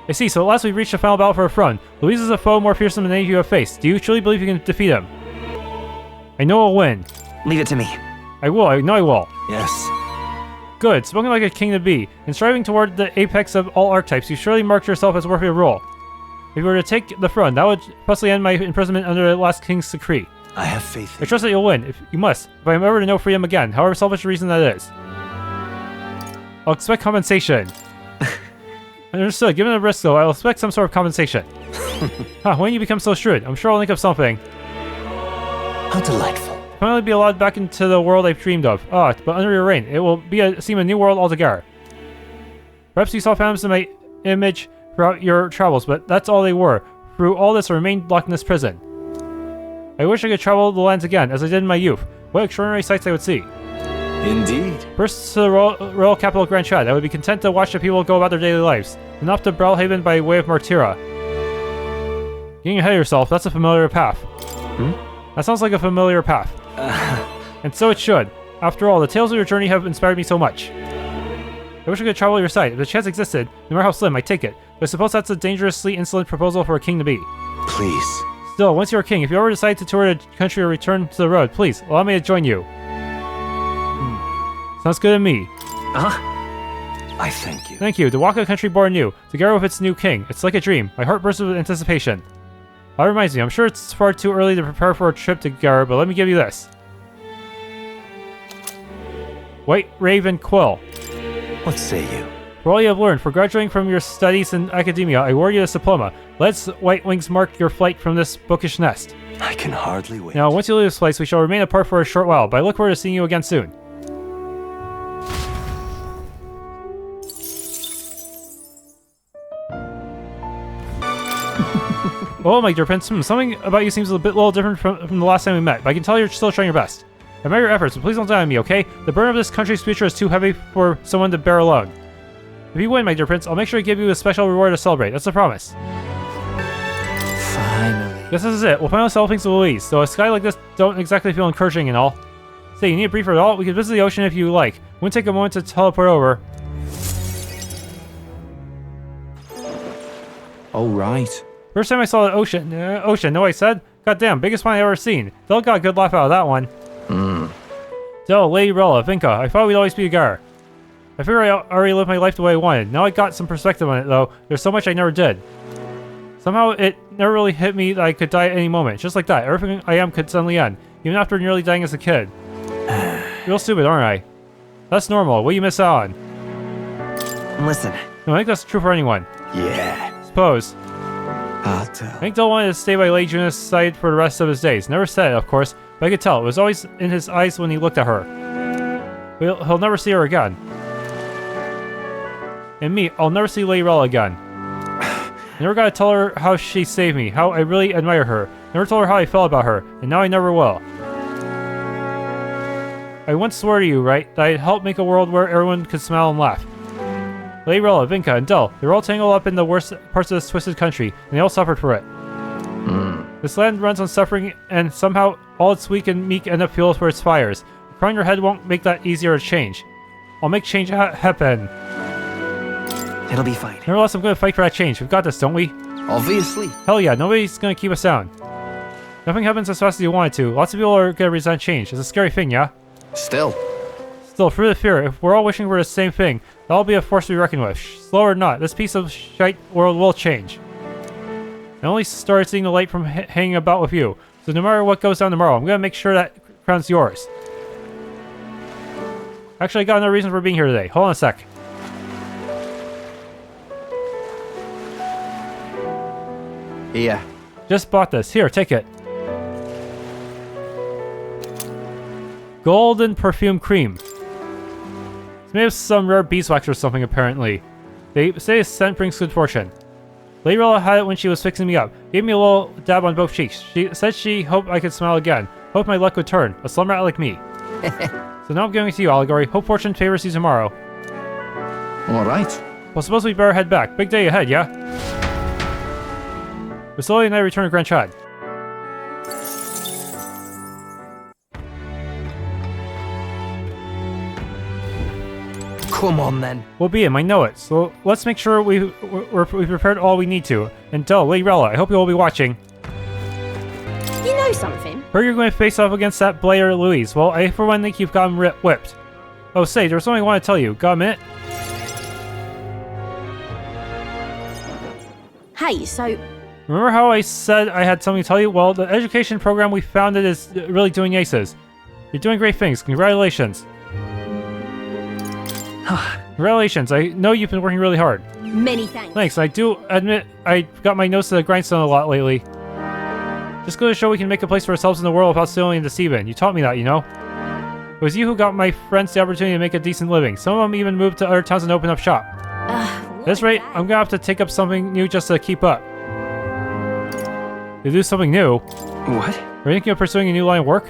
I see, so at last we've reached the final battle for a throne. Louis is a foe more fearsome than any you have faced. Do you truly believe you can defeat him? I know I'll win.
leave it to me.
I will, I know I will.
Yes.
Good, spoken like a king to be. In striving toward the apex of all archetypes, you surely marked yourself as worthy of rule. If you were to take the throne, that would possibly end my imprisonment under the last king's decree.
I have faith
I trust that you'll win, if you must, if I am ever to know freedom again, however selfish a reason that is. I'll expect compensation. Understood. Given the risk, though, I'll expect some sort of compensation. When you become so shrewd, I'm sure I'll think of something.
How delightful.
Finally be allowed back into the world I've dreamed of. But under your reign, it will seem a new world altogether. Perhaps you saw phantoms in my image throughout your travels, but that's all they were. Through all this, I remained locked in this prison. I wish I could travel the lands again, as I did in my youth. What extraordinary sights I would see.
Indeed.
First to the royal capital of Grand Chad, I would be content to watch the people go about their daily lives, and off to Bralhaven by way of Martyra. Getting ahead of yourself, that's a familiar path. That sounds like a familiar path. And so it should. After all, the tales of your journey have inspired me so much. I wish I could travel your side. If the chance existed, no matter how slim, I'd take it. But I suppose that's a dangerously insolent proposal for a king to be.
Please.
Still, once you're king, if you ever decide to tour the country or return to the road, please, allow me to join you. Sounds good to me.
I thank you.
Thank you. To walk a country born new, together with its new king. It's like a dream. My heart bursts with anticipation. That reminds me, I'm sure it's far too early to prepare for a trip to Gara, but let me give you this. White Raven Quill.
What say you?
For all you have learned, for graduating from your studies in academia, I award you this diploma. Let's White Wings mark your flight from this bookish nest.
I can hardly wait.
Now, once you leave this place, we shall remain apart for a short while, but I look forward to seeing you again soon. Oh, my dear Prince, something about you seems a little different from the last time we met, but I can tell you're still trying your best. I admire your efforts, but please don't die on me, okay? The burden of this country's future is too heavy for someone to bear alone. If you win, my dear Prince, I'll make sure to give you a special reward to celebrate. That's a promise.
Finally.
Guess this is it. We'll finally sell things to Louise, though a sky like this don't exactly feel encouraging and all. Say, you need a brief at all? We can visit the ocean if you like. Won't take a moment to teleport over.
All right.
First time I saw the ocean, know what I said? Goddamn, biggest one I ever seen. Del got a good laugh out of that one. Del, Lady Rella, Vinca, I thought we'd always be together. I figured I already lived my life the way I wanted. Now I got some perspective on it though. There's so much I never did. Somehow it never really hit me that I could die at any moment. Just like that, everything I am could suddenly end. Even after nearly dying as a kid. Real stupid, aren't I? That's normal. What do you miss out on?
Listen.
No, I think that's true for anyone.
Yeah.
Suppose.
I'll
I
tell.
think Del wanted to stay by Lady Junah's side for the rest of his days. Never said it, of course, but I could tell. It was always in his eyes when he looked at her. He'll never see her again. And me, I'll never see Lady Rella again. I never got to tell her how she saved me, how I really admire her. Never told her how I felt about her, and now I never will. I once swore to you, right, that I'd help make a world where everyone could smile and laugh. Lady Rella, Vinca, and Del, they were all tangled up in the worst parts of this twisted country, and they all suffered for it. This land runs on suffering, and somehow all its weak and meek end up fueled for its fires. Crying your head won't make that easier to change. I'll make change happen.
It'll be fine.
Nevertheless, I'm going to fight for that change. We've got this, don't we?
Obviously.
Hell yeah, nobody's going to keep us down. Nothing happens as fast as you want it to. Lots of people are going to resent change. It's a scary thing, yeah?
Still.
Still, through the fear, if we're all wishing for the same thing, that'll be a force to be reckoned with. Slow or not, this piece of shite world will change. I only started seeing the light from hanging about with you, so no matter what goes down tomorrow, I'm gonna make sure that crown's yours. Actually, I got another reason for being here today. Hold on a sec.
Yeah.
Just bought this. Here, take it. Golden perfume cream. It's made of some rare beeswax or something, apparently. They say its scent brings good fortune. Lady Rella had it when she was fixing me up. Gave me a little dab on both cheeks. She said she hoped I could smile again. Hoped my luck would turn. A slum rat like me. So now I'm giving it to you, Allegory. Hope fortune favors you tomorrow.
All right.
Well, suppose we better head back. Big day ahead, yeah? Basilio and I return to Grand Chad.
Come on, then.
We'll be in, I know it. So let's make sure we prepared all we need to. And Del, Lady Rella, I hope you'll all be watching.
You know something?
Heard you're going to face off against that Blair Louise. Well, I for one think you've gotten whipped. Oh, say, there's something I want to tell you. Got a minute?
Hey, so
Remember how I said I had something to tell you? Well, the education program we founded is really doing aces. You're doing great things. Congratulations. Congratulations. I know you've been working really hard.
many thanks.
Thanks. I do admit I got my nose to the grindstone a lot lately. Just go to show we can make a place for ourselves in the world without stealing and deceiving. You taught me that, you know? It was you who got my friends the opportunity to make a decent living. Some of them even moved to other towns and opened up shop. At this rate, I'm gonna have to take up something new just to keep up. To do something new?
What?
Are you thinking of pursuing a new line of work?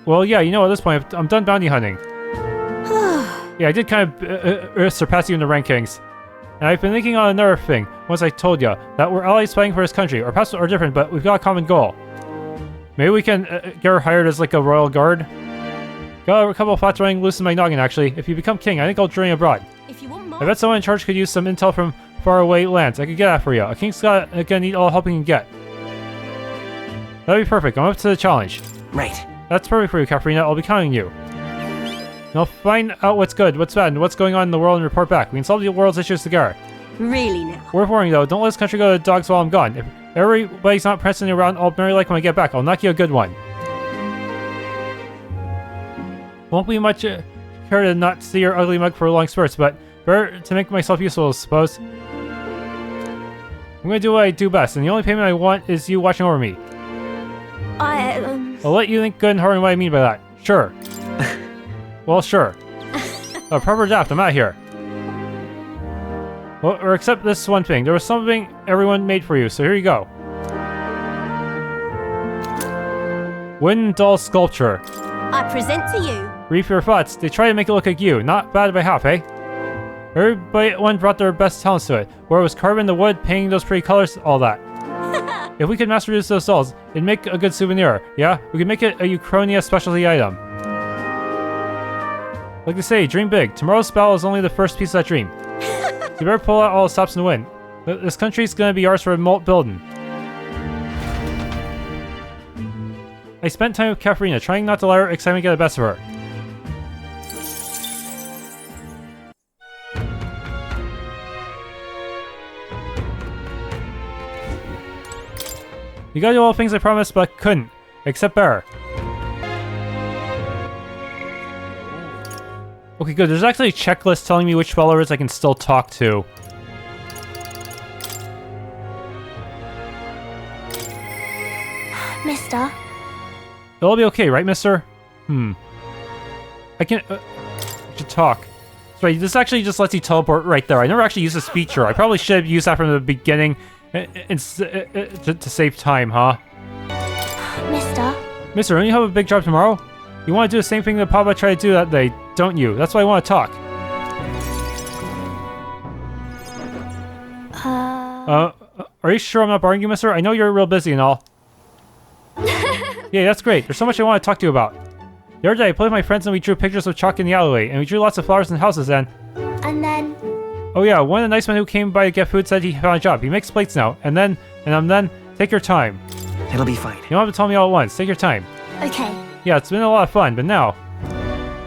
Well, yeah, you know, at this point, I'm done bounty hunting. Yeah, I did kind of surpass you in the rankings. And I've been thinking on another thing, once I told you, that we're allies fighting for this country. Our paths are different, but we've got a common goal. Maybe we can get her hired as like a royal guard? Got a couple of thoughts running loose in my noggin, actually. If you become king, I think I'll journey abroad.
If you want more,
I bet someone in charge could use some intel from faraway lands. I could get that for you. A king's gonna need all help he can get. That'd be perfect. I'm up to the challenge.
Right.
That's perfect for you, Catherina. I'll be counting you. Now find out what's good, what's bad, and what's going on in the world and report back. We can solve the world's issues together.
really now.
Worth warning though, don't let this country go to the dogs while I'm gone. If everybody's not prancing around all merry like when I get back, I'll knock you a good one. Won't be much care to not see your ugly mug for long spurts, but better to make myself useful, I suppose. I'm gonna do what I do best, and the only payment I want is you watching over me. I'll let you think good and hard on what I mean by that. Sure. Well, sure. A proper draft, I'm out here. Well, or except this one thing. There was something everyone made for you, so here you go. Wooden doll sculpture.
I present to you.
Reef your thoughts. They try to make it look like you. Not bad by half, eh? Everyone brought their best talents to it. Where it was carving the wood, painting those pretty colors, all that. If we could mass produce those dolls, it'd make a good souvenir. Yeah? We could make it a Euchronia specialty item. Like they say, dream big. Tomorrow's battle is only the first piece of that dream. You better pull out all the stops and win. This country's gonna be ours for remote building. I spent time with Catherina, trying not to let her excitement get the best of her. You gotta do all the things I promised, but couldn't. Except Bear. Okay, good. There's actually a checklist telling me which followers I can still talk to.
Mister?
It'll be okay, right, mister? I can... should talk. That's right, this actually just lets you teleport right there. I never actually used this feature. I probably should have used that from the beginning to save time, huh? Mister, don't you have a big job tomorrow? You want to do the same thing that Papa tried to do that day, don't you? That's why I want to talk. Are you sure I'm not bothering you, mister? I know you're real busy and all. Yeah, that's great. There's so much I want to talk to you about. The other day, I played with my friends and we drew pictures with chalk in the alleyway, and we drew lots of flowers and houses and then... Oh yeah, one of the nice men who came by to get food said he found a job. He makes plates now. And then, take your time.
It'll be fine.
You don't have to tell me all at once. Take your time.
Okay.
Yeah, it's been a lot of fun, but now...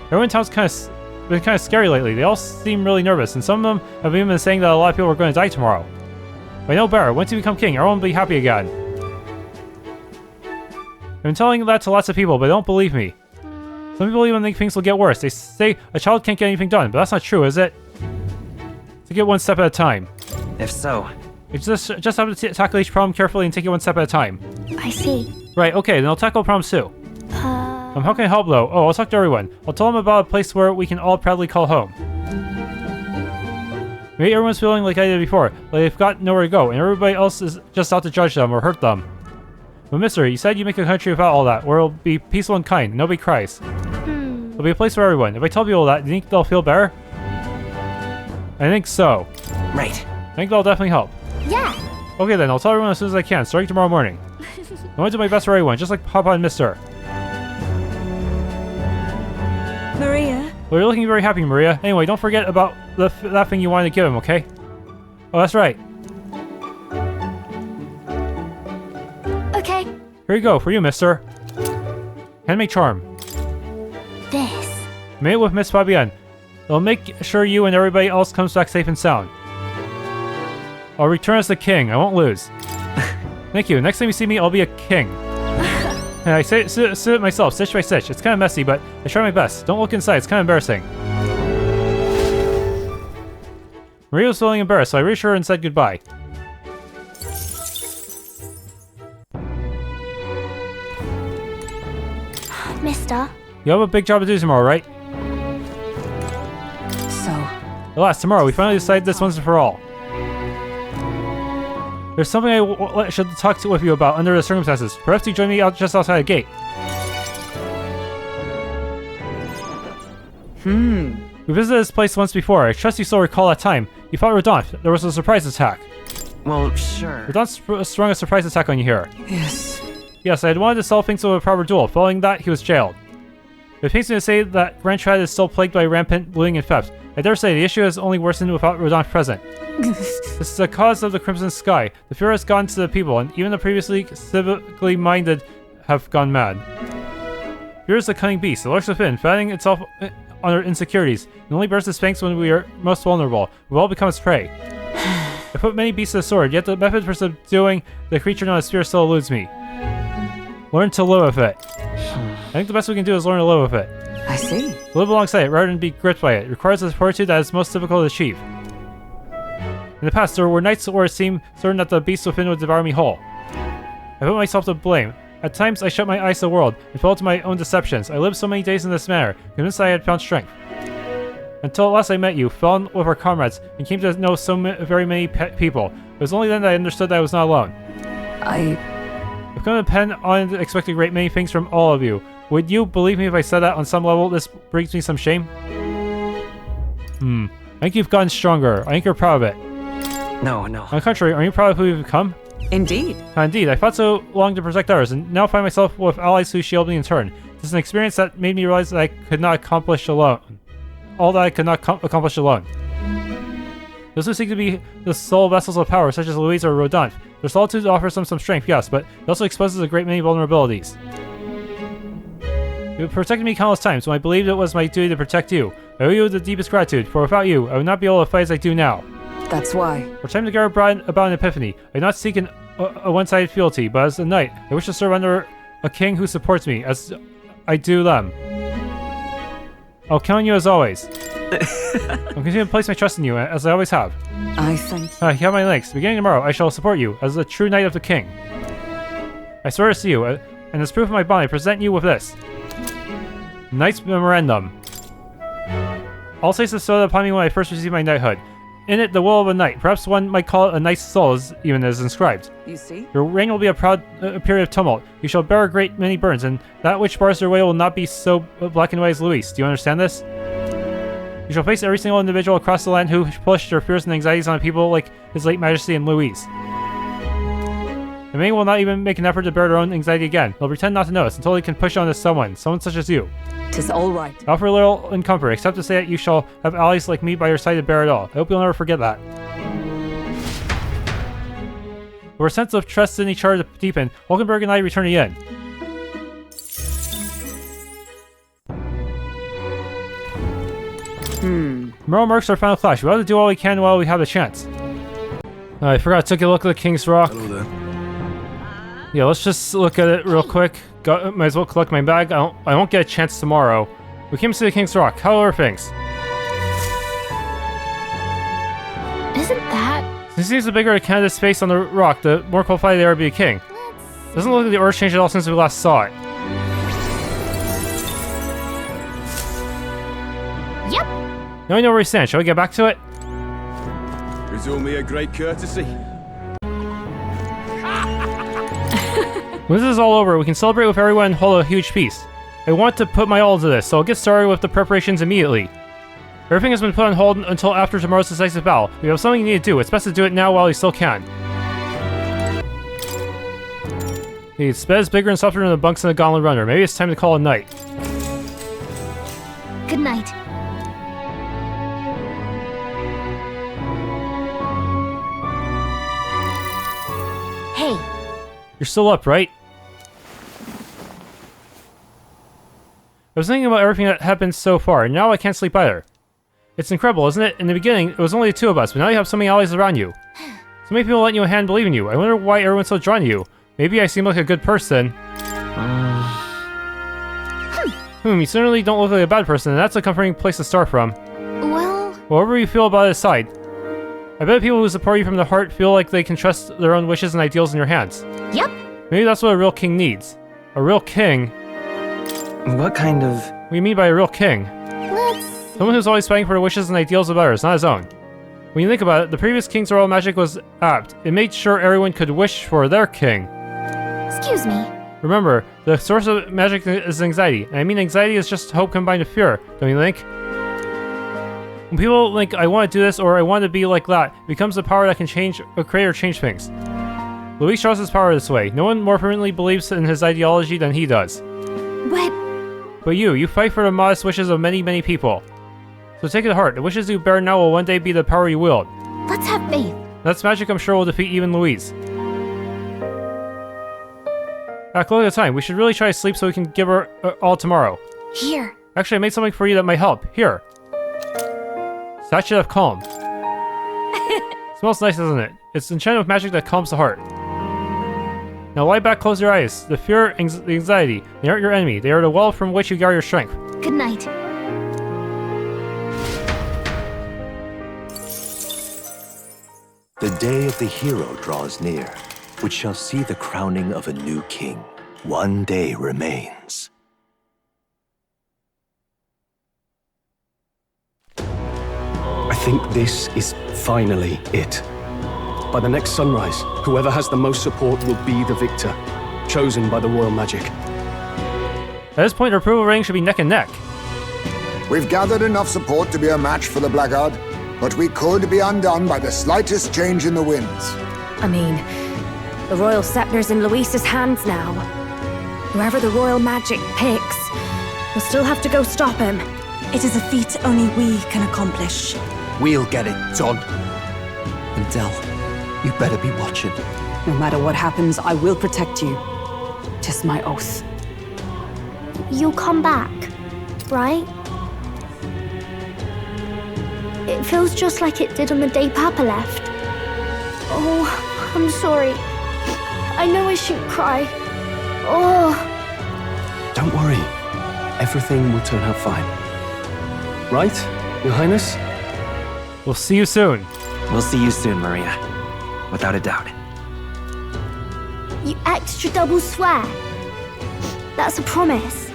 Everyone in town's been kind of scary lately. They all seem really nervous, and some of them have even been saying that a lot of people are going to die tomorrow. But I know better. Once you become king, everyone will be happy again. I've been telling that to lots of people, but they don't believe me. Some people even think things will get worse. They say a child can't get anything done, but that's not true, is it? To get one step at a time.
If so...
You just have to tackle each problem carefully and take it one step at a time.
I see.
Right, okay, then I'll tackle problems too. How can I help though? Oh, I'll talk to everyone. I'll tell them about a place where we can all proudly call home. Maybe everyone's feeling like I did before, like they've got nowhere to go, and everybody else is just out to judge them or hurt them. But mister, you said you make a country without all that, where it'll be peaceful and kind, nobody cries. It'll be a place for everyone. If I tell people that, do you think they'll feel better? I think so.
Right.
I think that'll definitely help.
Yeah.
Okay then, I'll tell everyone as soon as I can, starting tomorrow morning. I want to do my best for everyone, just like Papa and Mister.
Maria?
Well, you're looking very happy, Maria. Anyway, don't forget about that thing you wanted to give him, okay? Oh, that's right.
Okay.
Here you go, for you, mister. Handmade charm.
This.
Made it with Miss Fabienne. It'll make sure you and everybody else comes back safe and sound. I'll return as the king. I won't lose. Thank you. Next time you see me, I'll be a king. And I say it myself, stitch by stitch. It's kind of messy, but I try my best. Don't look inside. It's kind of embarrassing. Maria was feeling embarrassed, so I reassured her and said goodbye.
Mister?
You have a big job to do tomorrow, right?
So?
Alas, tomorrow we finally decide this once and for all. There's something I should talk with you about under the circumstances. Perhaps you join me just outside the gate. We visited this place once before. I trust you still recall that time. You fought Bardon. There was a surprise attack.
Well, sure.
Bardon sprung a surprise attack on you here.
Yes.
Yes, I had wanted to solve things with a proper duel. Following that, he was jailed. It pains me to say that Grand Trad is still plagued by rampant looting and theft. I dare say the issue has only worsened without Bardon present. This is the cause of the Crimson Sky. The fear has gone to the people, and even the previously civically minded have gone mad. Fear is the cunning beast. It lurks within, fattening itself on our insecurities, and only bursts its fangs when we are most vulnerable. We've all become its prey. I put many beasts to the sword, yet the method for subduing the creature known as fear still eludes me. Learn to live with it. I think the best we can do is learn to live with it.
I see.
To live alongside it rather than be gripped by it requires a fortitude that is most difficult to achieve. In the past, there were nights where it seemed certain that the beast within would devour me whole. I put myself to blame. At times, I shut my eyes to the world and fell to my own deceptions. I lived so many days in this manner, convinced I had found strength. Until at last I met you, fell in with our comrades, and came to know very many people. It was only then that I understood that I was not alone. I've come to depend on and expect a great many things from all of you. Would you believe me if I said that on some level this brings me some shame? I think you've gotten stronger. I think you're proud of it.
No.
On the contrary, are you proud of who you've become?
Indeed.
Indeed, I fought so long to protect others, and now find myself with allies who shield me in turn. This is an experience that made me realize that I could not accomplish alone. All that I could not accomplish alone. Those who seek to be the sole vessels of power, such as Louis or Rodin, their solitude offers them some strength, yes, but it also exposes a great many vulnerabilities. You protected me countless times when I believed it was my duty to protect you. I owe you the deepest gratitude, for without you, I would not be able to fight as I do now.
That's why.
For time together brought about an epiphany. I do not seek a one-sided fealty, but as a knight, I wish to serve under a king who supports me, as I do them. I'll count on you as always. I'll continue to place my trust in you, as I always have.
I thank you.
You have my thanks. Beginning tomorrow, I shall support you, as a true knight of the king. I swear to you, and as proof of my bond, I present you with this. Knight's Memorandum. All states bestowed upon me when I first received my knighthood. In it, the will of a knight. Perhaps one might call it a knight's soul, even as inscribed.
You see?
Your reign will be a proud period of tumult. You shall bear a great many burdens, and that which bars their way will not be so black and white as Louis. Do you understand this? You shall face every single individual across the land who pushed their fears and anxieties on people like His late Majesty and Louis. And many will not even make an effort to bear their own anxiety again. They'll pretend not to notice until they can push on to someone such as you.
'Tis all right.
I offer little in comfort, except to say that you shall have allies like me by your side to bear it all. I hope you'll never forget that. With our sense of trust in each other to deepen, Hulkenberg and I return to the inn. Tomorrow marks our final clash. We ought to do all we can while we have the chance. I forgot to take a look at the King's Rock.
Hello there.
Yeah, let's just look at it real quick. Might as well collect my bag. I won't get a chance tomorrow. We came to see the King's Rock. How are things?
Isn't that...
Since it seems the bigger the candidate's space on the rock, the more qualified they are to be a king. Doesn't look like the order's changed at all since we last saw it.
Yep.
Now we know where we stand. Shall we get back to it?
Presume me a great courtesy.
When this is all over, we can celebrate with everyone and hold a huge feast. I want to put my all into this, so I'll get started with the preparations immediately. Everything has been put on hold until after tomorrow's decisive battle. We have something you need to do. It's best to do it now while you still can. Its bed is bigger and softer than the bunks in the Gauntlet Runner. Maybe it's time to call it a night.
Good night. Hey.
You're still up, right? I was thinking about everything that happened so far, and now I can't sleep either. It's incredible, isn't it? In the beginning, it was only the two of us, but now you have so many allies around you. So many people letting you a hand believe in you. I wonder why everyone's so drawn to you. Maybe I seem like a good person. You certainly don't look like a bad person, and that's a comforting place to start from.
Well...
Whatever you feel about it aside, I bet people who support you from the heart feel like they can trust their own wishes and ideals in your hands.
Yep.
Maybe that's what a real king needs. A real king?
What kind of...
What do you mean by a real king?
Let's...
Someone who's always fighting for the wishes and ideals of others, not his own. When you think about it, the previous king's royal magic was apt. It made sure everyone could wish for their king.
Excuse me.
Remember, the source of magic is anxiety. And I mean, anxiety is just hope combined with fear, don't you think? When people think, I want to do this or I want to be like that, it becomes a power that can change or create or change things. Louis shows his power this way. No one more firmly believes in his ideology than he does. But you fight for the modest wishes of many, many people. So take it to heart. The wishes you bear now will one day be the power you wield.
Let's have faith.
That's magic I'm sure will defeat even Louise. Look at the time. We should really try to sleep so we can give her all tomorrow.
Here.
Actually, I made something for you that might help. Here. Sachet of Calm. Smells nice, doesn't it? It's enchanted with magic that calms the heart. Now lie back, close your eyes. The fear, the anxiety, they aren't your enemy. They are the well from which you gather your strength.
Good night.
The day of the hero draws near, which shall see the crowning of a new king. One day remains.
I think this is finally it. By the next sunrise, whoever has the most support will be the victor, chosen by the royal magic.
At this point, our approval rating should be neck and neck.
We've gathered enough support to be a match for the Blackguard, but we could be undone by the slightest change in the winds.
I mean, the royal scepter's in Louis's hands now. Whoever the royal magic picks, we'll still have to go stop him.
It is a feat only we can accomplish.
We'll get it done. And Del, you better be watching.
No matter what happens, I will protect you. 'Tis my oath.
You'll come back, right? It feels just like it did on the day Papa left. Oh, I'm sorry. I know I shouldn't cry. Oh.
Don't worry. Everything will turn out fine. Right, Your Highness?
We'll see you soon.
We'll see you soon, Maria. Without a doubt.
You extra double swear. That's a promise.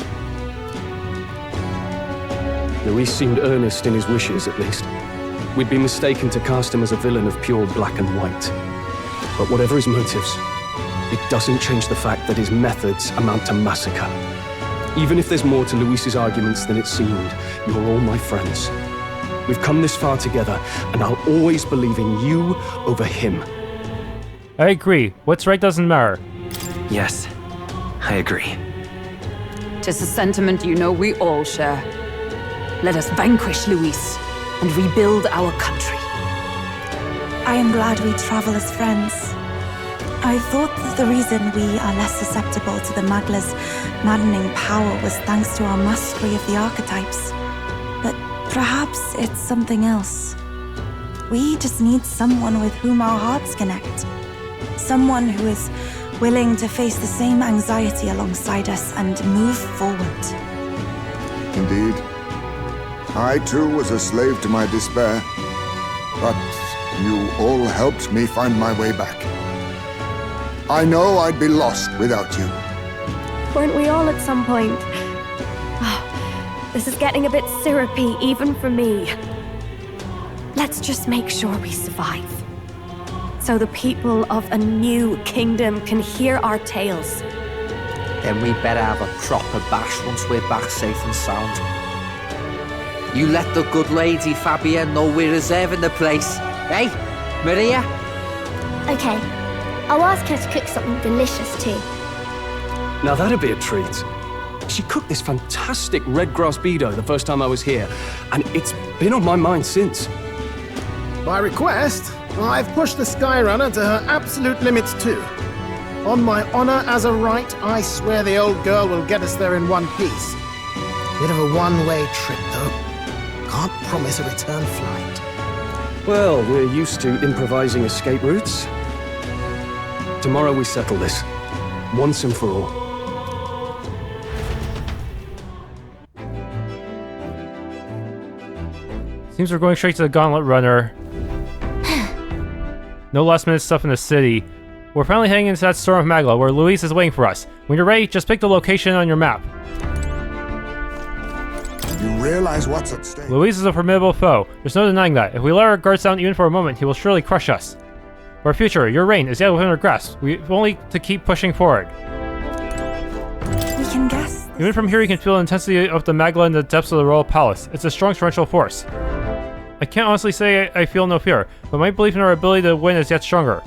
Louis seemed earnest in his wishes, at least. We'd be mistaken to cast him as a villain of pure black and white. But whatever his motives, it doesn't change the fact that his methods amount to massacre. Even if there's more to Louis's arguments than it seemed, you're all my friends. We've come this far together, and I'll always believe in you over him.
I agree. What's right doesn't matter.
Yes, I agree.
'Tis a sentiment you know we all share. Let us vanquish Louis and rebuild our country.
I am glad we travel as friends. I thought that the reason we are less susceptible to the Magla's maddening power was thanks to our mastery of the archetypes. But perhaps it's something else. We just need someone with whom our hearts connect. Someone who is willing to face the same anxiety alongside us and move forward.
Indeed. I too was a slave to my despair, but you all helped me find my way back. I know I'd be lost without you.
Weren't we all at some point? This is getting a bit syrupy, even for me. Let's just make sure we survive. So the people of a new kingdom can hear our tales.
Then we better have a proper bash once we're back safe and sound. You let the good lady Fabia know we're reserving the place. Hey, Maria?
Okay, I'll ask her to cook something delicious too.
Now that'd be a treat. She cooked this fantastic red grass bedo the first time I was here, and it's been on my mind since.
By request, I've pushed the Skyrunner to her absolute limits too. On my honor as a right, I swear the old girl will get us there in one piece. Bit of a one-way trip though. Can't promise a return flight.
Well, we're used to improvising escape routes. Tomorrow we settle this, once and for all.
Seems we're going straight to the Gauntlet Runner. No last minute stuff in the city. We're finally heading into that storm of Magla where Louis is waiting for us. When you're ready, just pick the location on your map.
You realize what's at stake?
Louis is a formidable foe. There's no denying that. If we let our guards down even for a moment, he will surely crush us. Our future, your reign, is yet within our grasp. We've only to keep pushing forward.
We can guess.
Even from here, you can feel the intensity of the Magla in the depths of the royal palace. It's a strong torrential force. I can't honestly say I feel no fear, but my belief in our ability to win is yet stronger.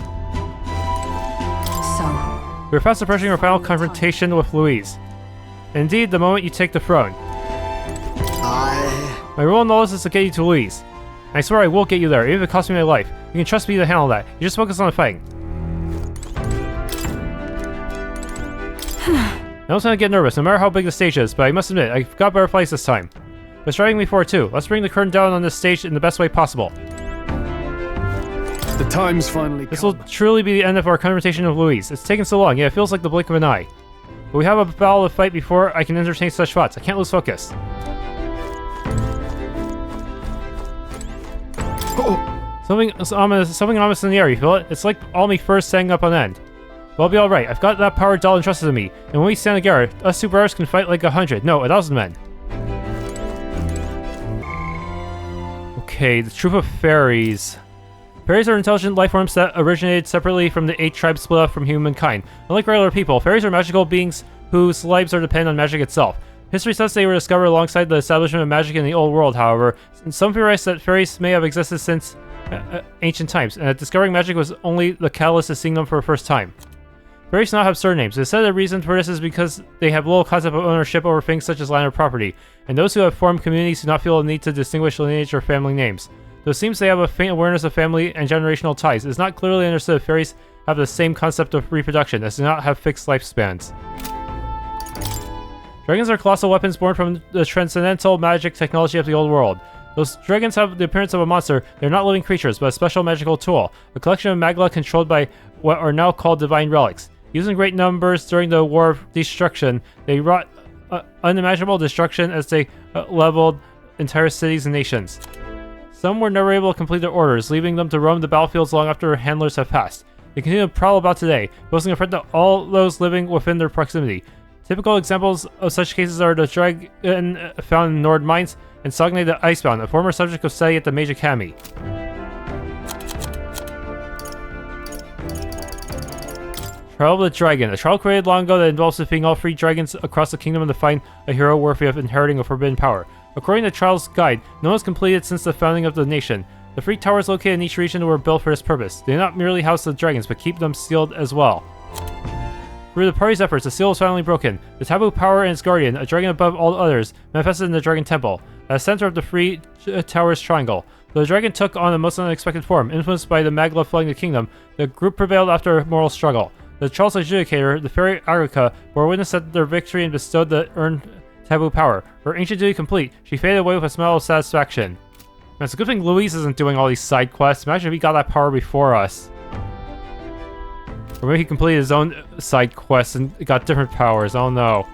So,
We're fast approaching our final confrontation with Louis. Indeed, the moment you take the throne. My role in all this is to get you to Louis. I swear I will get you there, even if it costs me my life. You can trust me to handle that. You just focus on the fighting. I don't want to get nervous, no matter how big the stage is, but I must admit, I've got better plays this time. But it's driving me forward too. Let's bring the curtain down on this stage in the best way possible.
The time's finally
This will truly be the end of our conversation with Louis. It's taken so long, yeah, it feels like the blink of an eye. But we have a battle to fight before I can entertain such thoughts. I can't lose focus. Something ominous in the air, you feel it? It's like all me furs standing up on end. But I'll be alright, I've got that power Dal entrusted to me, and when we stand together, us two brothers can fight like 100, no, 1,000 men. Okay, the troop of fairies. Fairies are intelligent life forms that originated separately from the 8 tribes split off from humankind. Unlike regular people, fairies are magical beings whose lives are dependent on magic itself. History says they were discovered alongside the establishment of magic in the old world, however. Some theorize that fairies may have existed since ancient times, and that discovering magic was only the catalyst to seeing them for the first time. Fairies do not have surnames. It is said the reason for this is because they have little concept of ownership over things such as land or property, and those who have formed communities do not feel a need to distinguish lineage or family names. Though it seems they have a faint awareness of family and generational ties, it is not clearly understood if fairies have the same concept of reproduction, as do not have fixed lifespans. Dragons are colossal weapons born from the transcendental magic technology of the old world. Those dragons have the appearance of a monster. They are not living creatures, but a special magical tool, a collection of magla controlled by what are now called divine relics. Used in great numbers during the War of Destruction, they wrought unimaginable destruction as they leveled entire cities and nations. Some were never able to complete their orders, leaving them to roam the battlefields long after their handlers have passed. They continue to prowl about today, posing a threat to all those living within their proximity. Typical examples of such cases are the dragon found in Nord mines and Sogne the Icebound, a former subject of study at the Mage Academy. Trial of the Dragon. A trial created long ago that involves defeating all 3 dragons across the kingdom to find a hero worthy of inheriting a forbidden power. According to Trial's guide, no one has completed since the founding of the nation. The 3 towers located in each region were built for this purpose. They do not merely house the dragons, but keep them sealed as well. Through the party's efforts, the seal was finally broken. The taboo power and its guardian, a dragon above all others, manifested in the Dragon Temple, at the center of the 3 towers triangle. Though the dragon took on a most unexpected form, influenced by the magla flooding the kingdom, the group prevailed after a moral struggle. The Charles Adjudicator, the fairy Gallica, bore witness at their victory and bestowed the earned taboo power. Her ancient duty complete, she faded away with a smile of satisfaction. Man, it's a good thing Louis isn't doing all these side quests. Imagine if he got that power before us. Or maybe he completed his own side quests and got different powers. I don't know.